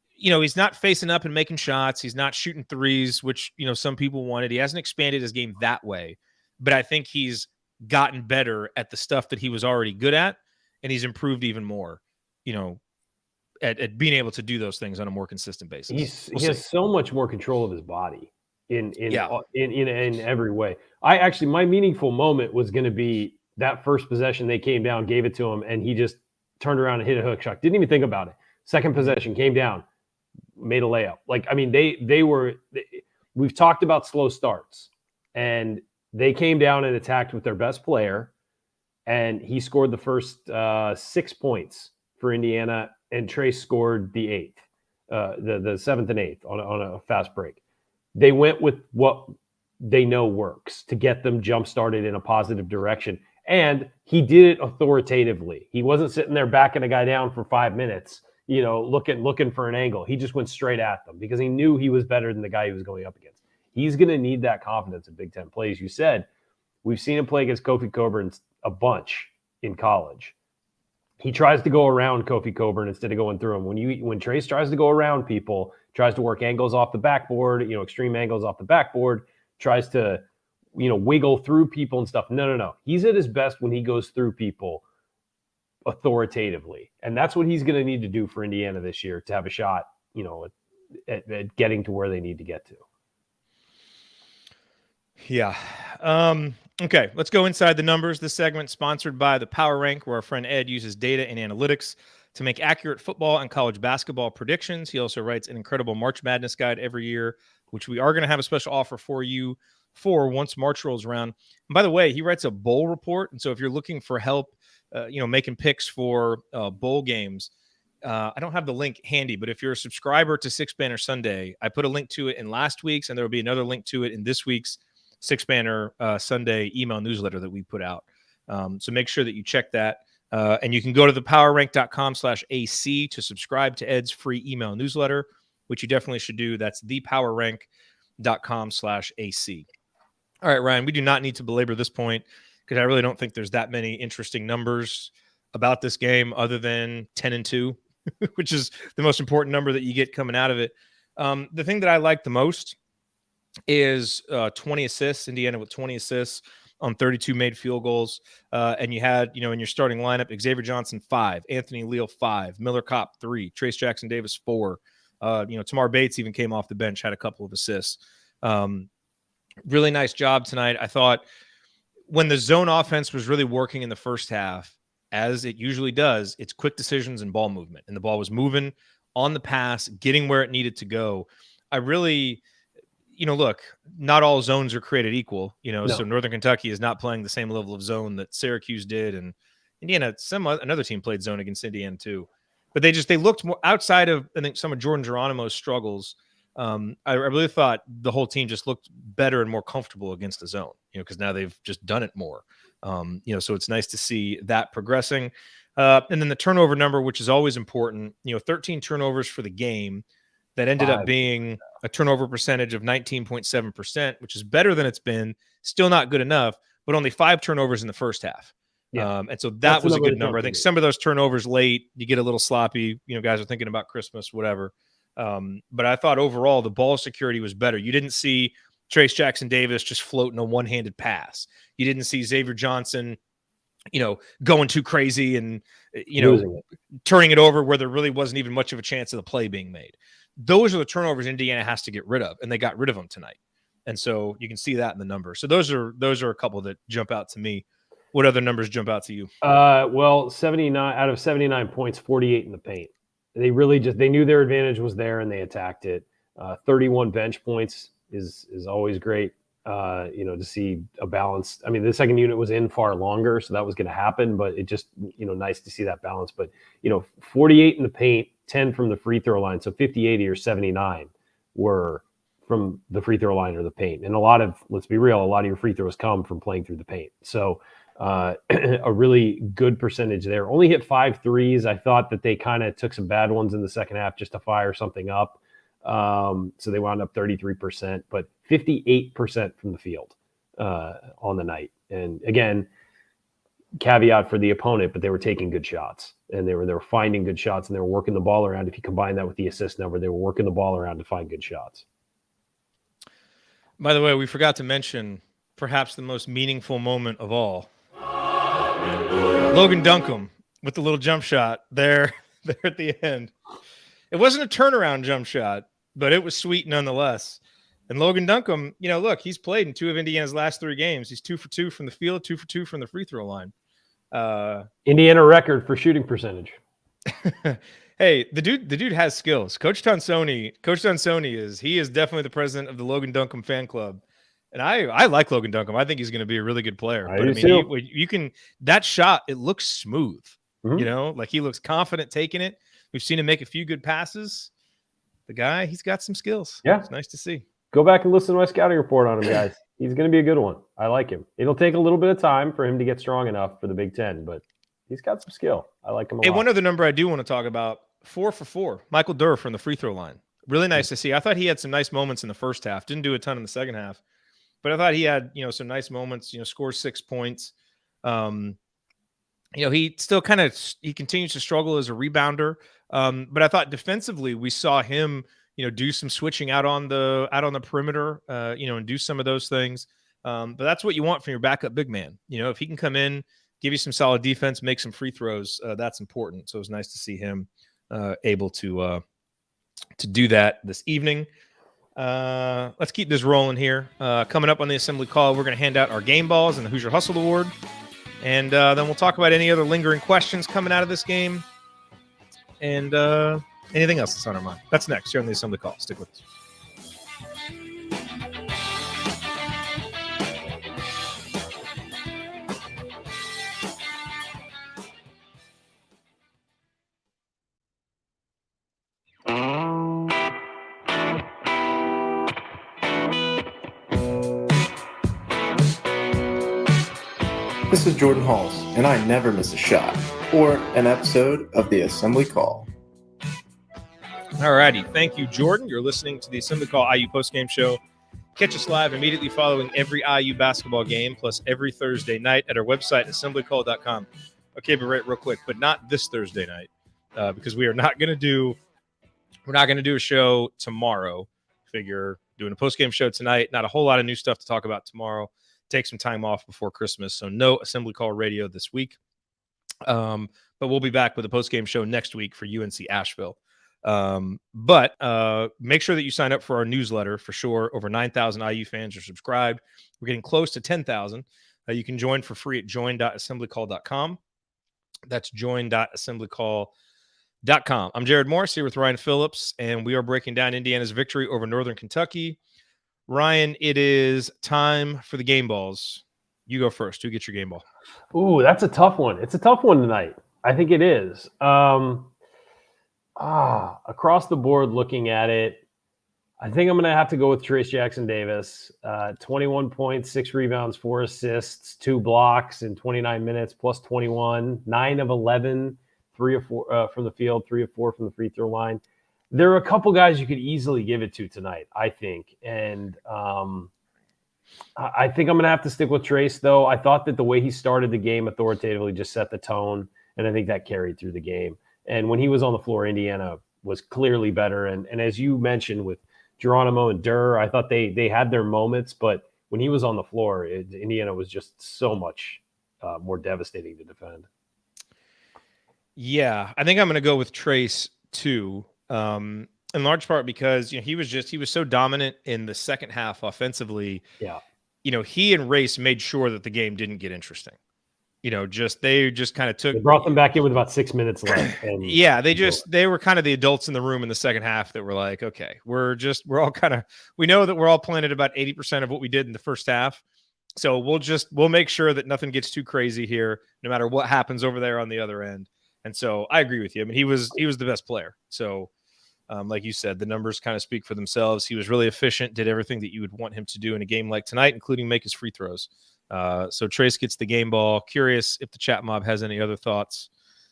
he's not facing up and making shots. He's not shooting threes, which, some people wanted. He hasn't expanded his game that way. But I think he's gotten better at the stuff that he was already good at, and he's improved even more, at being able to do those things on a more consistent basis. He has so much more control of his body in every way. My meaningful moment was going to be that first possession. They came down, gave it to him, and he just turned around and hit a hook shot. Didn't even think about it. Second possession, came down, made a layup. We've talked about slow starts, and they came down and attacked with their best player, and he scored the first 6 points for Indiana, and Trace scored the 8th, the 7th and 8th on a fast break. They went with what they know works to get them jump started in a positive direction. And he did it authoritatively. He wasn't sitting there backing a guy down for 5 minutes, looking for an angle. He just went straight at them because he knew he was better than the guy he was going up against. He's going to need that confidence in Big Ten plays. You said we've seen him play against Kofi Coburn a bunch in college. He tries to go around Kofi Coburn instead of going through him. When Trace tries to go around people, tries to work angles off the backboard, extreme angles off the backboard, tries to, wiggle through people and stuff. No. He's at his best when he goes through people authoritatively. And that's what he's going to need to do for Indiana this year to have a shot, at getting to where they need to get to. Yeah. Okay, let's go inside the numbers. This segment sponsored by the Power Rank, where our friend Ed uses data and analytics to make accurate football and college basketball predictions. He also writes an incredible March Madness guide every year, which we are going to have a special offer for you for once March rolls around. And by the way, he writes a bowl report. And so if you're looking for help, making picks for bowl games, I don't have the link handy, but if you're a subscriber to Six Banner Sunday, I put a link to it in last week's, and there will be another link to it in this week's Six Banner Sunday email newsletter that we put out. So make sure that you check that. And you can go to thepowerrank.com/AC to subscribe to Ed's free email newsletter, which you definitely should do. That's thepowerrank.com/AC. All right, Ryan, we do not need to belabor this point because I really don't think there's that many interesting numbers about this game other than 10 and 2, which is the most important number that you get coming out of it. The thing that I like the most is 20 assists, Indiana with 20 assists on 32 made field goals. And you had, in your starting lineup, Xavier Johnson, 5, Anthony Leal, 5, Miller Kopp, 3, Trace Jackson Davis, 4. Tamar Bates even came off the bench, had a couple of assists. Really nice job tonight. I thought when the zone offense was really working in the first half, as it usually does, it's quick decisions and ball movement. And the ball was moving on the pass, getting where it needed to go. I really... look, not all zones are created equal, No. So Northern Kentucky is not playing the same level of zone that Syracuse did. And Indiana, another team played zone against Indiana too. But they looked more outside of, I think, some of Jordan Geronimo's struggles. I really thought the whole team just looked better and more comfortable against the zone, because now they've just done it more. So it's nice to see that progressing. And then the turnover number, which is always important, 13 turnovers for the game. That ended up being a turnover percentage of 19.7%, which is better than it's been. Still not good enough, but only 5 turnovers in the first half. Yeah. And so that was a good number. I think some of those turnovers late, you get a little sloppy. Guys are thinking about Christmas, whatever. But I thought overall the ball security was better. You didn't see Trace Jackson Davis just floating a one-handed pass. You didn't see Xavier Johnson, going too crazy and, turning it over where there really wasn't even much of a chance of the play being made. Those are the turnovers Indiana has to get rid of, and they got rid of them tonight. And so you can see that in the numbers. So those are a couple that jump out to me. What other numbers jump out to you? 79 out of 79 points, 48 in the paint. They really they knew their advantage was there and they attacked it. 31 bench points is always great. To see a balance. I mean, the second unit was in far longer, so that was going to happen, but it just, nice to see that balance. But, 48 in the paint, 10 from the free throw line. So 50, 80 or 79 were from the free throw line or the paint. And let's be real, a lot of your free throws come from playing through the paint. So a really good percentage there. Only hit 5 threes. I thought that they kind of took some bad ones in the second half just to fire something up. So they wound up 33%, but 58% from the field on the night. And again, caveat for the opponent, but they were taking good shots, and they were finding good shots, and they were working the ball around. If you combine that with the assist number, they were working the ball around to find good shots. By the way, we forgot to mention perhaps the most meaningful moment of all. Logan Duncombe with the little jump shot there at the end. It wasn't a turnaround jump shot, but it was sweet nonetheless. And Logan Duncombe, look, he's played in 2 of Indiana's last 3 games. He's 2 for 2 from the field, 2 for 2 from the free throw line. Indiana record for shooting percentage. Hey, the dude has skills. Coach Tonsoni is definitely the president of the Logan Duncombe fan club. And I like Logan Duncombe. I think he's going to be a really good player. You can, that shot, it looks smooth. Mm-hmm. Like he looks confident taking it. We've seen him make a few good passes. The guy, he's got some skills. Yeah. It's nice to see. Go back and listen to my scouting report on him, guys. He's going to be a good one. I like him. It'll take a little bit of time for him to get strong enough for the Big Ten, but he's got some skill. I like him a lot. One other number I do want to talk about, 4 for 4. Michael Durr from the free throw line. Really nice to see. I thought he had some nice moments in the first half. Didn't do a ton in the second half, but I thought he had, some nice moments, scores 6 points. He still he continues to struggle as a rebounder. But I thought defensively, we saw him, do some switching out on the perimeter, and do some of those things. But that's what you want from your backup big man. If he can come in, give you some solid defense, make some free throws, that's important. So it was nice to see him able to do that this evening. Let's keep this rolling here. Coming up on the assembly call, we're going to hand out our game balls and the Hoosier Hustle Award. And then we'll talk about any other lingering questions coming out of this game and anything else that's on our mind. That's next here on the assembly call. Stick with us. This is Jordan Halls, and I never miss a shot or an episode of the Assembly Call. All righty. Thank you, Jordan. You're listening to the Assembly Call IU postgame show. Catch us live immediately following every IU basketball game, plus every Thursday night at our website, assemblycall.com. Okay, but real quick, but not this Thursday night, because we're not going to do a show tomorrow. Figure doing a postgame show tonight. Not a whole lot of new stuff to talk about tomorrow. Take some time off before Christmas, so no Assembly Call radio this week. But we'll be back with a postgame show next week for UNC Asheville. But make sure that you sign up for our newsletter for sure. Over 9,000 IU fans are subscribed. We're getting close to 10,000. You can join for free at join.assemblycall.com. That's join.assemblycall.com. I'm Jared Morris here with Ryan Phillips, and we are breaking down Indiana's victory over Northern Kentucky. Ryan, it is time for the game balls. You go first. Who gets your game ball? Ooh, that's a tough one. It's a tough one tonight. I think it is. Across the board looking at it, I think I'm going to have to go with Trace Jackson-Davis. 21 points, 6 rebounds, 4 assists, 2 blocks in 29 minutes, plus 21, 9 of 11, 3 of 4 from the field, 3 of 4 from the free throw line. There are a couple guys you could easily give it to tonight, I think. And I think I'm going to have to stick with Trace, though. I thought that the way he started the game authoritatively just set the tone, and I think that carried through the game. And when he was on the floor, Indiana was clearly better. And as you mentioned with Geronimo and Durr, I thought they had their moments, but when he was on the floor, Indiana was just so much more devastating to defend. Yeah, I think I'm going to go with Trace, too. In large part because he was so dominant in the second half offensively. Yeah. He and Race made sure that the game didn't get interesting. They just kind of took. They brought them back in with about 6 minutes left. And yeah, they were kind of the adults in the room in the second half that were like, okay, we know that we're all playing at about 80% of what we did in the first half. So we'll make sure that nothing gets too crazy here, no matter what happens over there on the other end. And so I agree with you. I mean, he was the best player. So Like you said, the numbers kind of speak for themselves. He was really efficient, did everything that you would want him to do in a game like tonight, including make his free throws. So Trace gets the game ball. Curious if the chat mob has any other thoughts.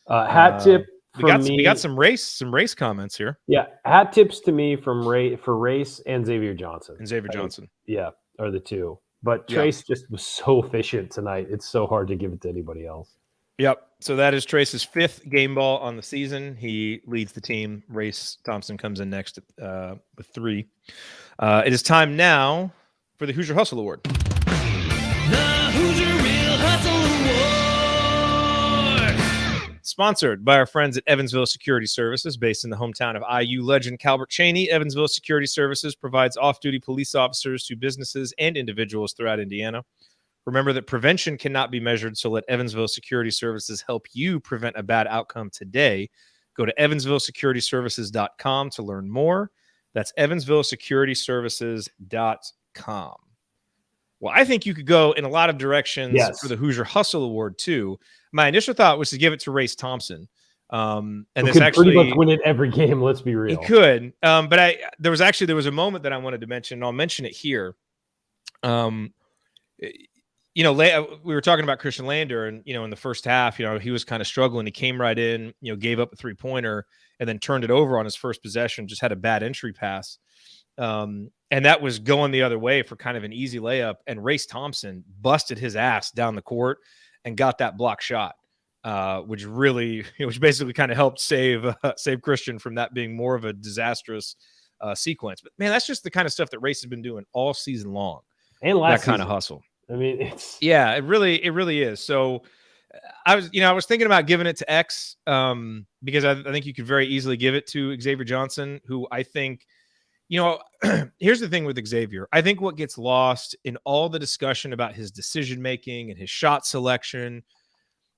Hat tip from me. We got some race comments here. Yeah, hat tips to me from Race and Xavier Johnson. Yeah, are the two. But Trace just was so efficient tonight. It's so hard to give it to anybody else. Yep. So that is Trace's 5th game ball on the season. He leads the team. Race Thompson comes in next with 3. It is time now for the Hoosier Hustle Award. The Hoosier Real Hustle Award. Sponsored by our friends at Evansville Security Services, based in the hometown of IU legend Calbert Chaney. Evansville Security Services provides off-duty police officers to businesses and individuals throughout Indiana. Remember that prevention cannot be measured, so let Evansville Security Services help you prevent a bad outcome today. Go to evansvillesecurityservices.com to learn more. That's evansvillesecurityservices.com. Well, I think you could go in a lot of directions for the Hoosier Hustle Award, too. My initial thought was to give it to Race Thompson. And this actually pretty much win it every game, let's be real. He could. But there was a moment that I wanted to mention, and I'll mention it here. We were talking about Christian Lander, and, in the first half, he was kind of struggling. He came right in, gave up a 3-pointer and then turned it over on his first possession, just had a bad entry pass. And that was going the other way for kind of an easy layup. And Race Thompson busted his ass down the court and got that block shot, which basically kind of helped save Christian from that being more of a disastrous sequence. But man, that's just the kind of stuff that Race has been doing all season long. And last that kind of hustle. I mean, it really is. So I was thinking about giving it to X because I think you could very easily give it to Xavier Johnson, who I think, here's the thing with Xavier. I think what gets lost in all the discussion about his decision-making and his shot selection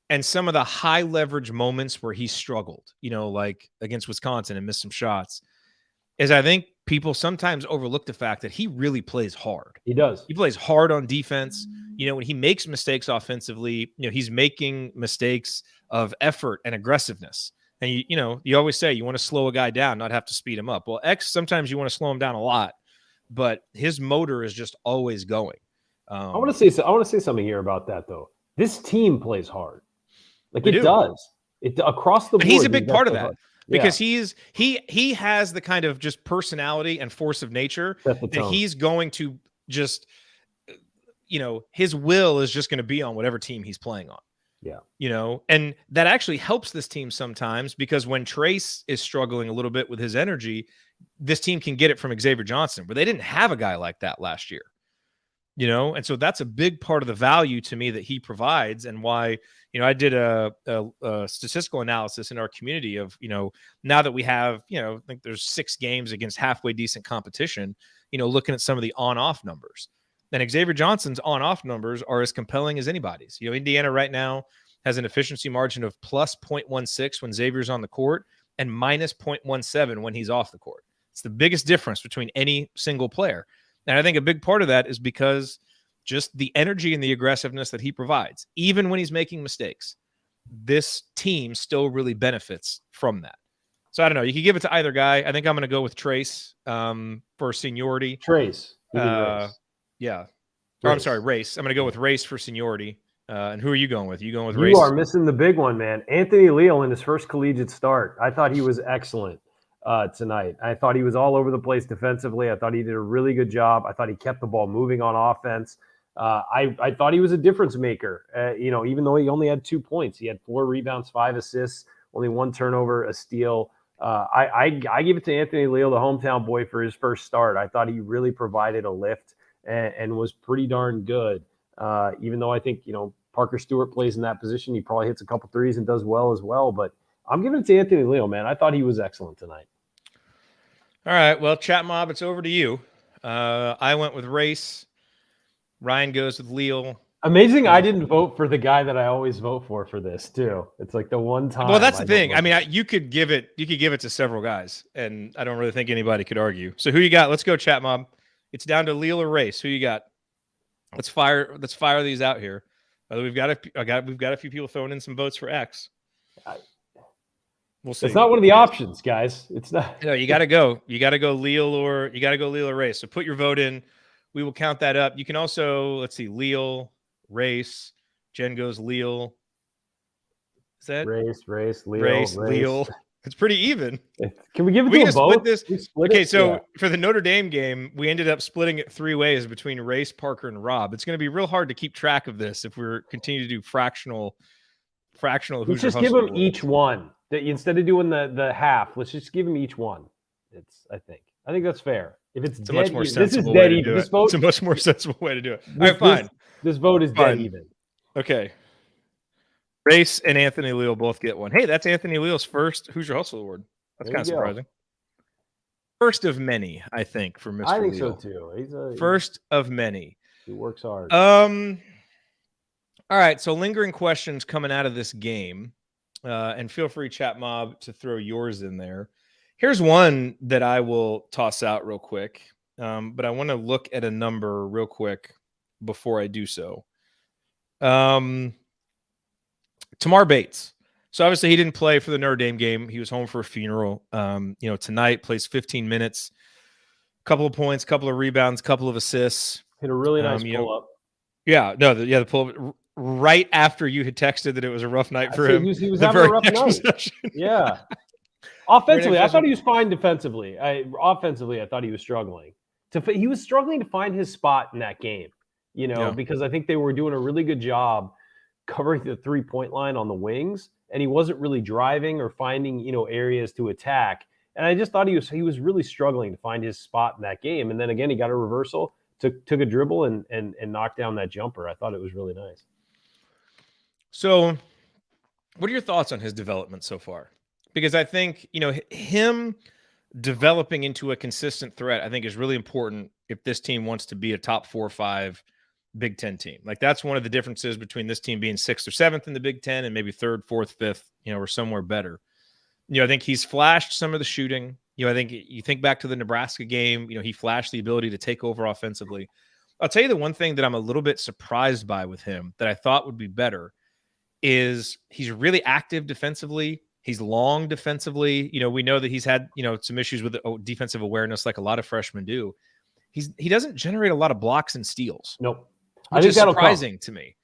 and some of the high leverage moments where he struggled, like against Wisconsin and missed some shots, is I think people sometimes overlook the fact that he really plays hard. He does. He plays hard on defense. When he makes mistakes offensively, he's making mistakes of effort and aggressiveness. And you always say you want to slow a guy down, not have to speed him up. Well, X, sometimes you want to slow him down a lot, but his motor is just always going. I want to say something here about that, though. This team plays hard. Like it does. It across the board. And he's a big part of that. Because he has the kind of just personality and force of nature that he's going to just, his will is just going to be on whatever team he's playing on. Yeah. And that actually helps this team sometimes, because when Trace is struggling a little bit with his energy, this team can get it from Xavier Johnson, where they didn't have a guy like that last year. And so that's a big part of the value to me that he provides, and why, I did a statistical analysis in our community of, now that we have, I think there's 6 games against halfway decent competition, looking at some of the on-off numbers. And Xavier Johnson's on-off numbers are as compelling as anybody's. Indiana right now has an efficiency margin of plus 0.16 when Xavier's on the court and minus 0.17 when he's off the court. It's the biggest difference between any single player. And I think a big part of that is because just the energy and the aggressiveness that he provides, even when he's making mistakes, this team still really benefits from that. So I don't know. You can give it to either guy. I think I'm going to go with Trace for seniority. Trace. Yeah. Race. Or, I'm sorry, Race. I'm going to go with Race for seniority. And who are you going with? You going with Race? You are missing the big one, man. Anthony Leal in his first collegiate start. I thought he was excellent tonight. I thought he was all over the place defensively. I thought he did a really good job. I thought he kept the ball moving on offense. I thought he was a difference maker. Even though he only had 2 points, he had 4 rebounds, 5 assists, only 1 turnover, a steal. I give it to Anthony Leal, the hometown boy, for his first start. I thought he really provided a lift and was pretty darn good. Even though I think, Parker Stewart plays in that position, he probably hits a couple threes and does well as well. But I'm giving it to Anthony Leal, man. I thought he was excellent tonight. All right. Well, chat mob, it's over to you. I went with Race. Ryan goes with Leal. Amazing. I didn't vote for the guy that I always vote for this too. It's like the one time. Well, that's the thing. I mean, you could give it to several guys, and I don't really think anybody could argue. So who you got? Let's go, chat mob. It's down to Leal or Race. Who you got? Let's fire these out here. We've got a few people throwing in some votes for X. We'll see. It's not one of the options, guys. It's not. No, you got to go. You got to go Leal or Race. So put your vote in. We will count that up. You can also, let's see, Leal, Race. Jen goes Leal. Is that Race, Leal. It's pretty even. Can we give it We to can them both? split this. Okay, so Yeah. for the Notre Dame game, we ended up splitting it 3 ways between Race, Parker, and Rob. It's going to be real hard to keep track of this if we're continue to do fractional Let's Hoosier just give Hustle them rules. each one. Instead of doing the half, let's just give them each one. I think that's fair. If it's It's a dead much more even, this is sensible dead way to even. do This it. vote, It's a much more sensible way to do it. All this, right, fine. This vote is Fine. dead even. Okay. Race and Anthony Leal both get one. Hey, that's Anthony Leal's first Hoosier Hustle Award. That's There kind of you go. surprising. First of many, I think, for Mr. I think Leal. so too. First of many. He works hard. All right, so lingering questions coming out of this game. And feel free, chat mob, to throw yours in there. Here's one that I will toss out real quick. But I want to look at a number real quick before I do so. Tamar Bates. So obviously he didn't play for the Notre Dame game. He was home for a funeral. Tonight plays 15 minutes, couple of points, couple of rebounds, couple of assists. Hit a really nice pull up. Yeah, no, the pull up right after you had texted that it was a rough night for him. He was The having a very rough next night. possession. Yeah. Offensively, I possession. thought he was fine defensively. Offensively, I thought he was struggling. He was struggling to find his spot in that game, Yeah. because I think they were doing a really good job covering the 3-point line on the wings, and he wasn't really driving or finding, areas to attack. And I just thought he was really struggling to find his spot in that game. And then again, he got a reversal, took a dribble and knocked down that jumper. I thought it was really nice. So, what are your thoughts on his development so far? Because I think, him developing into a consistent threat, I think is really important if this team wants to be a top 4 or 5 Big Ten team. Like that's one of the differences between this team being 6th or 7th in the Big Ten and maybe 3rd, 4th, 5th, or somewhere better. I think he's flashed some of the shooting. I think you think back to the Nebraska game, he flashed the ability to take over offensively. I'll tell you the one thing that I'm a little bit surprised by with him that I thought would be better is he's really active defensively. He's long defensively. We know that he's had, some issues with defensive awareness like a lot of freshmen do. He doesn't generate a lot of blocks and steals. Nope. Which is surprising to me.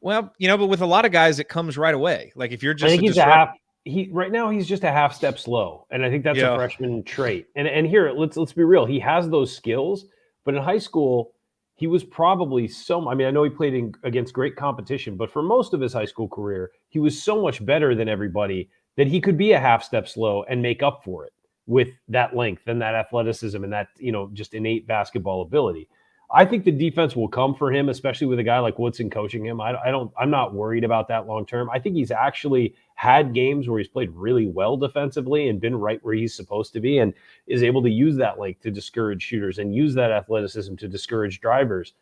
Well, but with a lot of guys, it comes right away. Like if you're just I think right now he's just a half step slow. And I think that's a freshman trait. And here, let's be real. He has those skills, but in high school, he was probably I know he played against great competition, but for most of his high school career, he was so much better than everybody that he could be a half step slow and make up for it with that length and that athleticism and that, just innate basketball ability. I think the defense will come for him, especially with a guy like Woodson coaching him. I'm not worried about that long term. I think he's actually had games where he's played really well defensively and been right where he's supposed to be and is able to use that length to discourage shooters and use that athleticism to discourage drivers.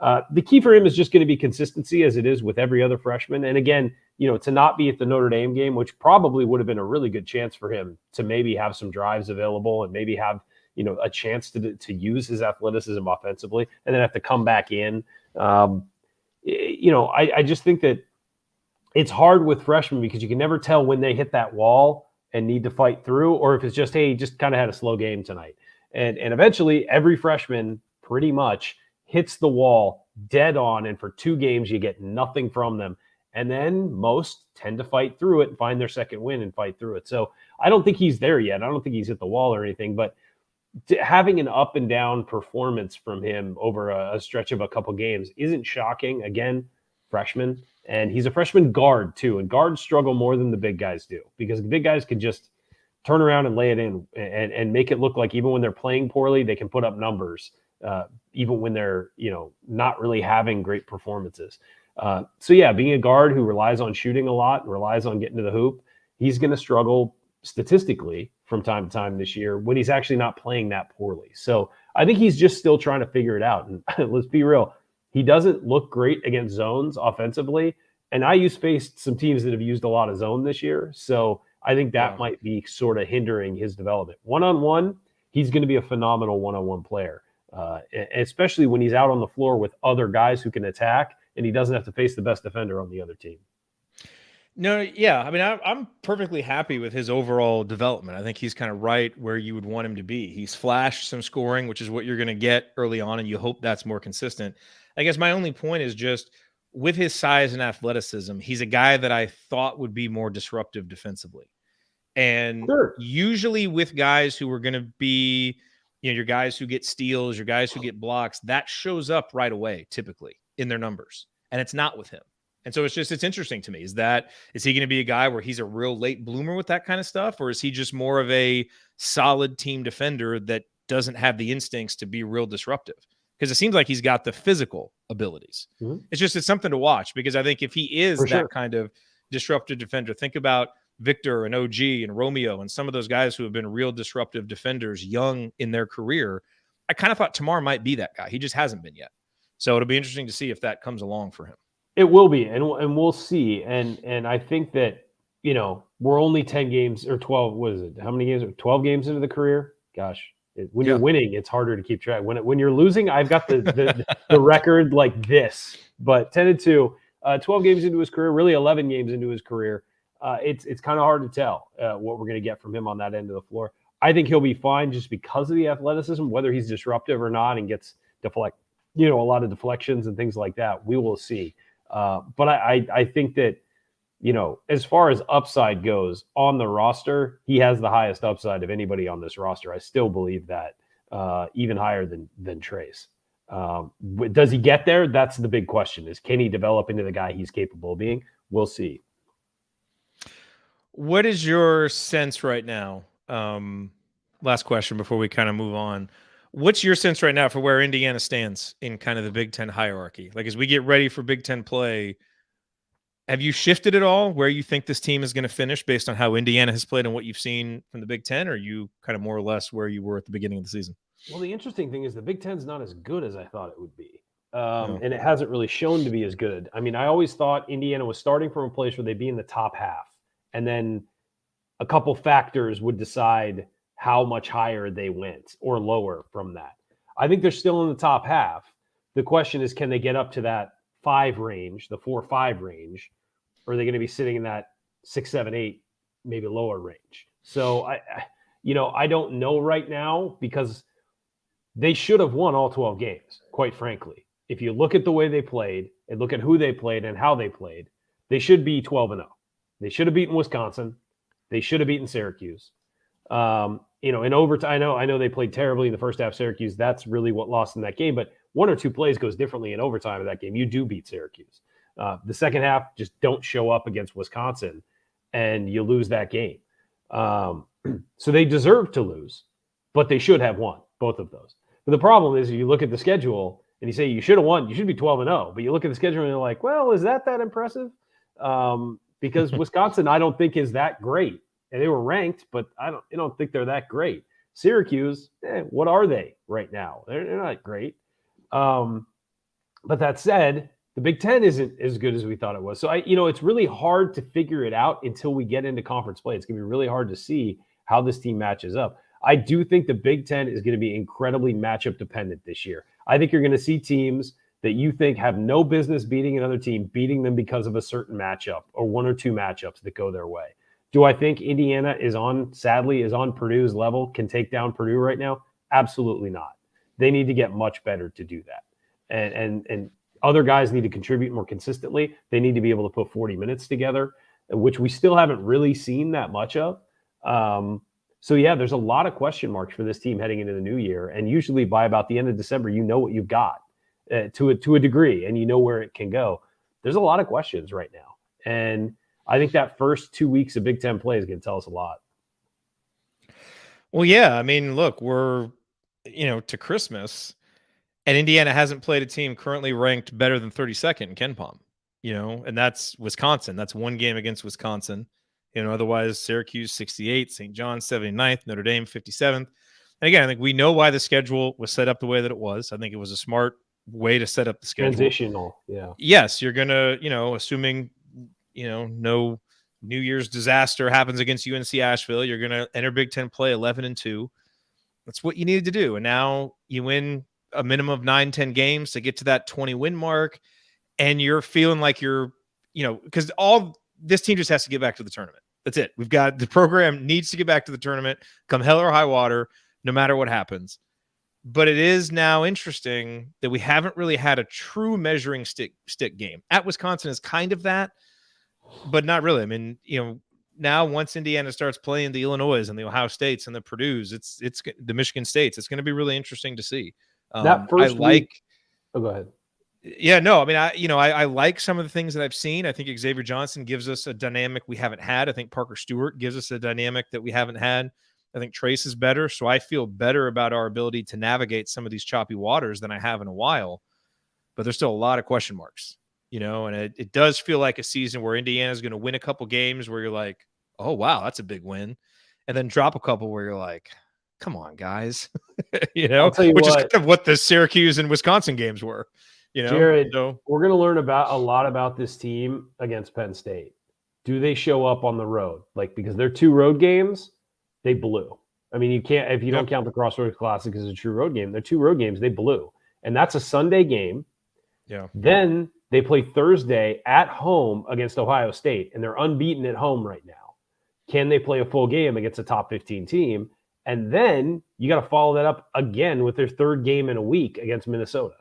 The key for him is just going to be consistency, as it is with every other freshman. And again, to not be at the Notre Dame game, which probably would have been a really good chance for him to maybe have some drives available and maybe have a chance to use his athleticism offensively, and then have to come back in. I just think that it's hard with freshmen because you can never tell when they hit that wall and need to fight through, or if it's just, hey, just kind of had a slow game tonight. And eventually every freshman pretty much hits the wall dead on, and for 2 games you get nothing from them. And then most tend to fight through it and find their second win and fight through it. So I don't think he's there yet. I don't think he's hit the wall or anything, but having an up and down performance from him over a stretch of a couple games isn't shocking. Again, freshman, and he's a freshman guard too. And guards struggle more than the big guys do because the big guys can just turn around and lay it in and make it look like even when they're playing poorly, they can put up numbers, even when they're, not really having great performances. So yeah, being a guard who relies on shooting a lot and relies on getting to the hoop, he's going to struggle statistically from time to time this year when he's actually not playing that poorly. So I think he's just still trying to figure it out. And let's be real, he doesn't look great against zones offensively. And IU's faced some teams that have used a lot of zone this year. So I think that might be sort of hindering his development. One-on-one, he's going to be a phenomenal one-on-one player, especially when he's out on the floor with other guys who can attack and he doesn't have to face the best defender on the other team. No, yeah. I mean, I'm perfectly happy with his overall development. I think he's kind of right where you would want him to be. He's flashed some scoring, which is what you're going to get early on, and you hope that's more consistent. I guess my only point is just with his size and athleticism, he's a guy that I thought would be more disruptive defensively. And Sure. usually with guys who are going to be, your guys who get steals, your guys who get blocks, that shows up right away, typically in their numbers. And it's not with him. And so it's interesting to me. Is he going to be a guy where he's a real late bloomer with that kind of stuff? Or is he just more of a solid team defender that doesn't have the instincts to be real disruptive? Because it seems like he's got the physical abilities. Mhm. It's something to watch, because I think if he is that kind of disruptive defender, think about Victor and OG and Romeo and some of those guys who have been real disruptive defenders young in their career. I kind of thought Tamar might be that guy. He just hasn't been yet. So it'll be interesting to see if that comes along for him. It will be, and we'll see. And I think that, we're only 10 games or 12. What is it? How many games? 12 games into the career? Gosh, when you're winning, it's harder to keep track. When you're losing, I've got the record like this. But 10-2, 12 games into his career, really 11 games into his career. It's kind of hard to tell what we're going to get from him on that end of the floor. I think he'll be fine just because of the athleticism, whether he's disruptive or not and gets a lot of deflections and things like that. We will see. But I think that, as far as upside goes on the roster, he has the highest upside of anybody on this roster. I still believe that, even higher than Trace. Does he get there? That's the big question, is can he develop into the guy he's capable of being? We'll see. What is your sense right now? Last question before we kind of move on. What's your sense right now for where Indiana stands in kind of the Big Ten hierarchy? Like, as we get ready for Big Ten play, have you shifted at all where you think this team is going to finish based on how Indiana has played and what you've seen from the Big Ten? Or are you kind of more or less where you were at the beginning of the season? Well, the interesting thing is the Big Ten's not as good as I thought it would be. And it hasn't really shown to be as good. I mean, I always thought Indiana was starting from a place where they'd be in the top half, and then a couple factors would decide how much higher they went or lower from that. I think they're still in the top half. The question is, can they get up to that 5 range, the 4-5 range, or are they going to be sitting in that 6, 7, 8, maybe lower range? So I don't know right now, because they should have won all 12 games, quite frankly. If you look at the way they played and look at who they played and how they played, they should be 12-0. They should have beaten Wisconsin. They should have beaten Syracuse. In overtime, I know they played terribly in the first half. Syracuse, that's really what lost in that game. But 1 or 2 plays goes differently in overtime of that game. You do beat Syracuse. The second half, just don't show up against Wisconsin, and you lose that game. So they deserve to lose, but they should have won both of those. But the problem is, if you look at the schedule and you say you should have won, you should be 12-0. But you look at the schedule and you're like, well, is that impressive? Because Wisconsin, I don't think is that great. And they were ranked, but I don't think they're that great. Syracuse, what are they right now? They're not great. But that said, the Big Ten isn't as good as we thought it was. So it's really hard to figure it out until we get into conference play. It's going to be really hard to see how this team matches up. I do think the Big Ten is going to be incredibly matchup dependent this year. I think you're going to see teams that you think have no business beating another team, beating them because of a certain matchup or 1 or 2 matchups that go their way. Do I think Indiana is on Purdue's level, can take down Purdue right now? Absolutely not. They need to get much better to do that. And other guys need to contribute more consistently. They need to be able to put 40 minutes together, which we still haven't really seen that much of. So there's a lot of question marks for this team heading into the new year. And usually by about the end of December, you know what you've got to a degree, and you know where it can go. There's a lot of questions right now. And I think that first 2 weeks of Big Ten play is going to tell us a lot. Well, yeah. I mean, look, we're, to Christmas, and Indiana hasn't played a team currently ranked better than 32nd in KenPom, and that's Wisconsin. That's 1 game against Wisconsin. Otherwise, Syracuse 68, St. John's 79th, Notre Dame 57th. And again, I think we know why the schedule was set up the way that it was. I think it was a smart way to set up the schedule. Transitional, yeah. Yes, you're going to, assuming no New Year's disaster happens against UNC Asheville, you're going to enter Big Ten play 11-2. That's what you needed to do. And now you win a minimum of 9-10 games to get to that 20 win mark. And you're feeling like you're, because all this team just has to get back to the tournament. That's it. The program needs to get back to the tournament, come hell or high water, no matter what happens. But it is now interesting that we haven't really had a true measuring stick game. At Wisconsin is kind of that, but not really. I mean, now once Indiana starts playing the Illinois and the Ohio States and the Purdue's, it's the Michigan States. It's going to be really interesting to see. That first week. Oh, go ahead. Yeah, no, I mean, I like some of the things that I've seen. I think Xavier Johnson gives us a dynamic we haven't had. I think Parker Stewart gives us a dynamic that we haven't had. I think Trace is better, so I feel better about our ability to navigate some of these choppy waters than I have in a while. But there's still a lot of question marks, and it does feel like a season where Indiana's going to win a couple games where you're like, oh, wow, that's a big win, and then drop a couple where you're like, come on, guys, I'll tell you which what, is kind of what the Syracuse and Wisconsin games were. Jared, we're going to learn a lot about this team against Penn State. Do they show up on the road? Because they're 2 road games, they blew. I mean, you can't, if you don't count the Crossroads Classic as a true road game, they're 2 road games, they blew. And that's a Sunday game. Yeah. Then they play Thursday at home against Ohio State, and they're unbeaten at home right now. Can they play a full game against a top 15 team? And then you got to follow that up again with their 3rd game in a week against Minnesota.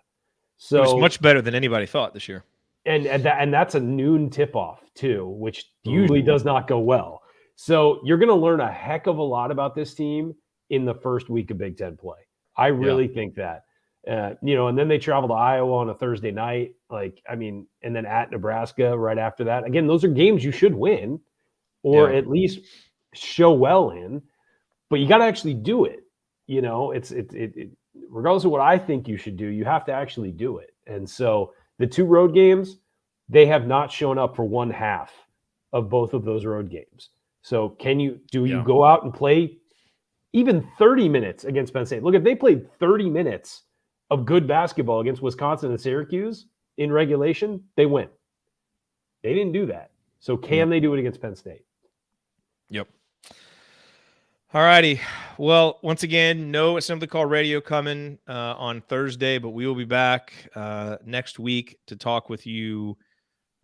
So it was much better than anybody thought this year. And that's a noon tip-off too, which usually does not go well. So you're going to learn a heck of a lot about this team in the first week of Big Ten play. I really think that. And then they travel to Iowa on a Thursday night, and then at Nebraska right after that. Again, those are games you should win or at least show well in, but you got to actually do it. It's regardless of what I think you should do, you have to actually do it. And so the 2 road games, they have not shown up for one half of both of those road games. So you go out and play even 30 minutes against Penn State? Look, if they played 30 minutes of good basketball against Wisconsin and Syracuse in regulation, they win. They didn't do that. So can they do it against Penn State? Yep. All righty. Well, once again, no Assembly Call Radio coming on Thursday, but we will be back next week to talk with you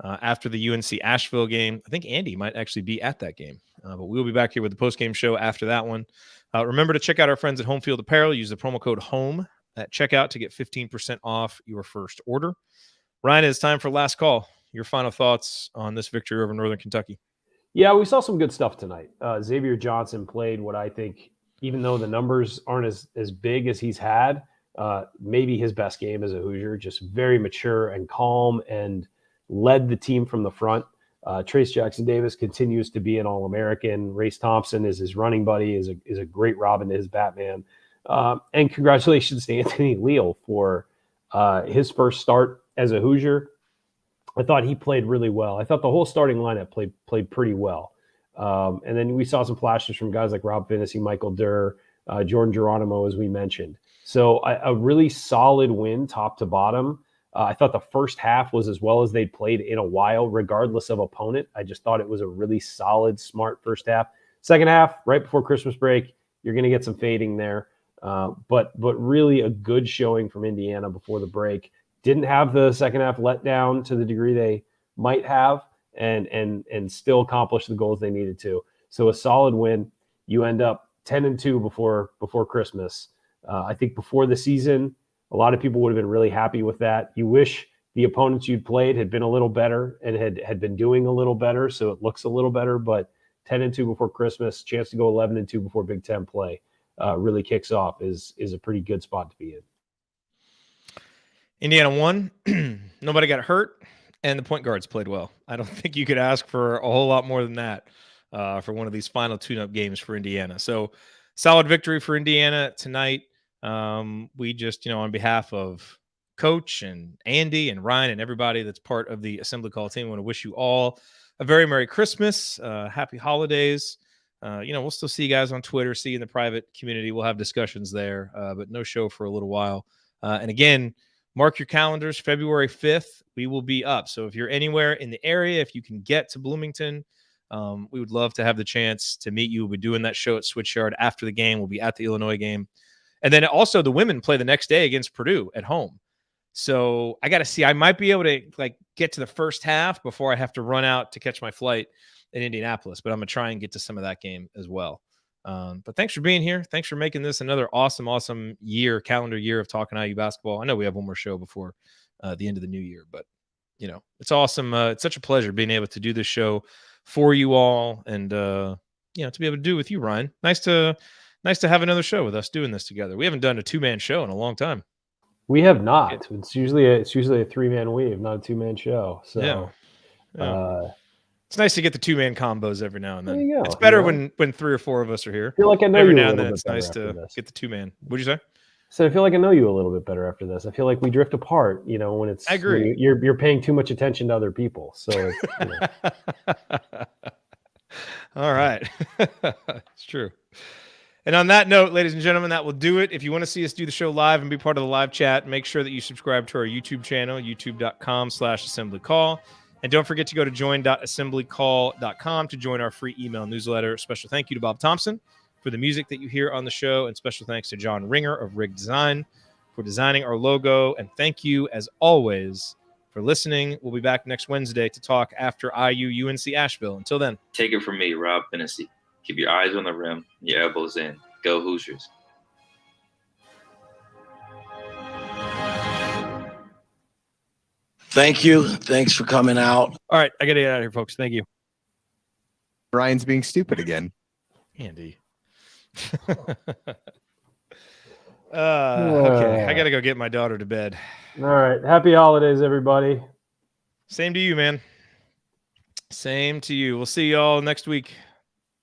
after the UNC Asheville game. I think Andy might actually be at that game, but we'll be back here with the post-game show after that one. Remember to check out our friends at Homefield Apparel. Use the promo code HOME at checkout to get 15% off your first order. Ryan, it's time for last call. Your final thoughts on this victory over Northern Kentucky. Yeah, we saw some good stuff tonight. Xavier Johnson played what I think, even though the numbers aren't as big as he's had, maybe his best game as a Hoosier, just very mature and calm and led the team from the front. Trace Jackson-Davis continues to be an All-American. Race Thompson is his running buddy, is a great Robin to his Batman. And congratulations to Anthony Leal for his first start as a Hoosier. I thought he played really well. I thought the whole starting lineup played pretty well. And then we saw some flashes from guys like Rob Finnessy, Michael Durr, Jordan Geronimo, as we mentioned. So a really solid win top to bottom. I thought the first half was as well as they'd played in a while, regardless of opponent. I just thought it was a really solid, smart first half. Second half, right before Christmas break, you're going to get some fading there. But really a good showing from Indiana before the break. Didn't have the second half let down to the degree they might have and still accomplish the goals they needed to. So a solid win. You end up 10-2 before Christmas. I think before the season, a lot of people would have been really happy with that. You wish the opponents you'd played had been a little better and had been doing a little better, so it looks a little better. But 10-2 before Christmas, chance to go 11-2 before Big Ten play really kicks off is a pretty good spot to be in. Indiana won. Nobody got hurt, and the point guards played well. I don't think you could ask for a whole lot more than that for one of these final tune-up games for Indiana. So solid victory for Indiana tonight. We just, on behalf of Coach and Andy and Ryan and everybody that's part of the Assembly Call team, I want to wish you all a very Merry Christmas, Happy Holidays. We'll still see you guys on Twitter, see you in the private community. We'll have discussions there, but no show for a little while. And again, mark your calendars, February 5th, we will be up. So if you're anywhere in the area, if you can get to Bloomington, we would love to have the chance to meet you. We'll be doing that show at Switchyard after the game. We'll be at the Illinois game. And then also the women play the next day against Purdue at home. So I got to see. I might be able to like get to the first half before I have to run out to catch my flight in Indianapolis. But I'm gonna try and get to some of that game as well. But thanks for being here. Thanks for making this another awesome calendar year of talking IU basketball. I know we have one more show before the end of the new year, but it's awesome. It's such a pleasure being able to do this show for you all, and to be able to do it with you, Ryan. Nice to have another show with us doing this together. We haven't done a 2-man show in a long time. We have not. It's usually a 3-man weave, not a 2-man show. So yeah. It's nice to get the 2-man combos every now and then. There you go, it's better when 3 or 4 of us are here. I feel like I know every you now a and then. little It's bit nice better to get the 2-man. What'd you say? So I feel like I know you a little bit better after this. I feel like we drift apart, when it's. I agree. You're paying too much attention to other people. So. All right. It's true. And on that note, ladies and gentlemen, that will do it. If you want to see us do the show live and be part of the live chat, make sure that you subscribe to our YouTube channel, youtube.com/assemblycall. And don't forget to go to join.assemblycall.com to join our free email newsletter. Special thank you to Bob Thompson for the music that you hear on the show. And special thanks to John Ringer of Rig Design for designing our logo. And thank you, as always, for listening. We'll be back next Wednesday to talk after IU-UNC Asheville. Until then. Take it from me, Rob Hennessy. Keep your eyes on the rim, your elbows in. Go Hoosiers. Thank you. Thanks for coming out. All right. I got to get out of here, folks. Thank you. Ryan's being stupid again. Andy. Okay. I got to go get my daughter to bed. All right. Happy holidays, everybody. Same to you, man. Same to you. We'll see y'all next week.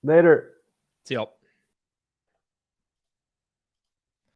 Later. See y'all.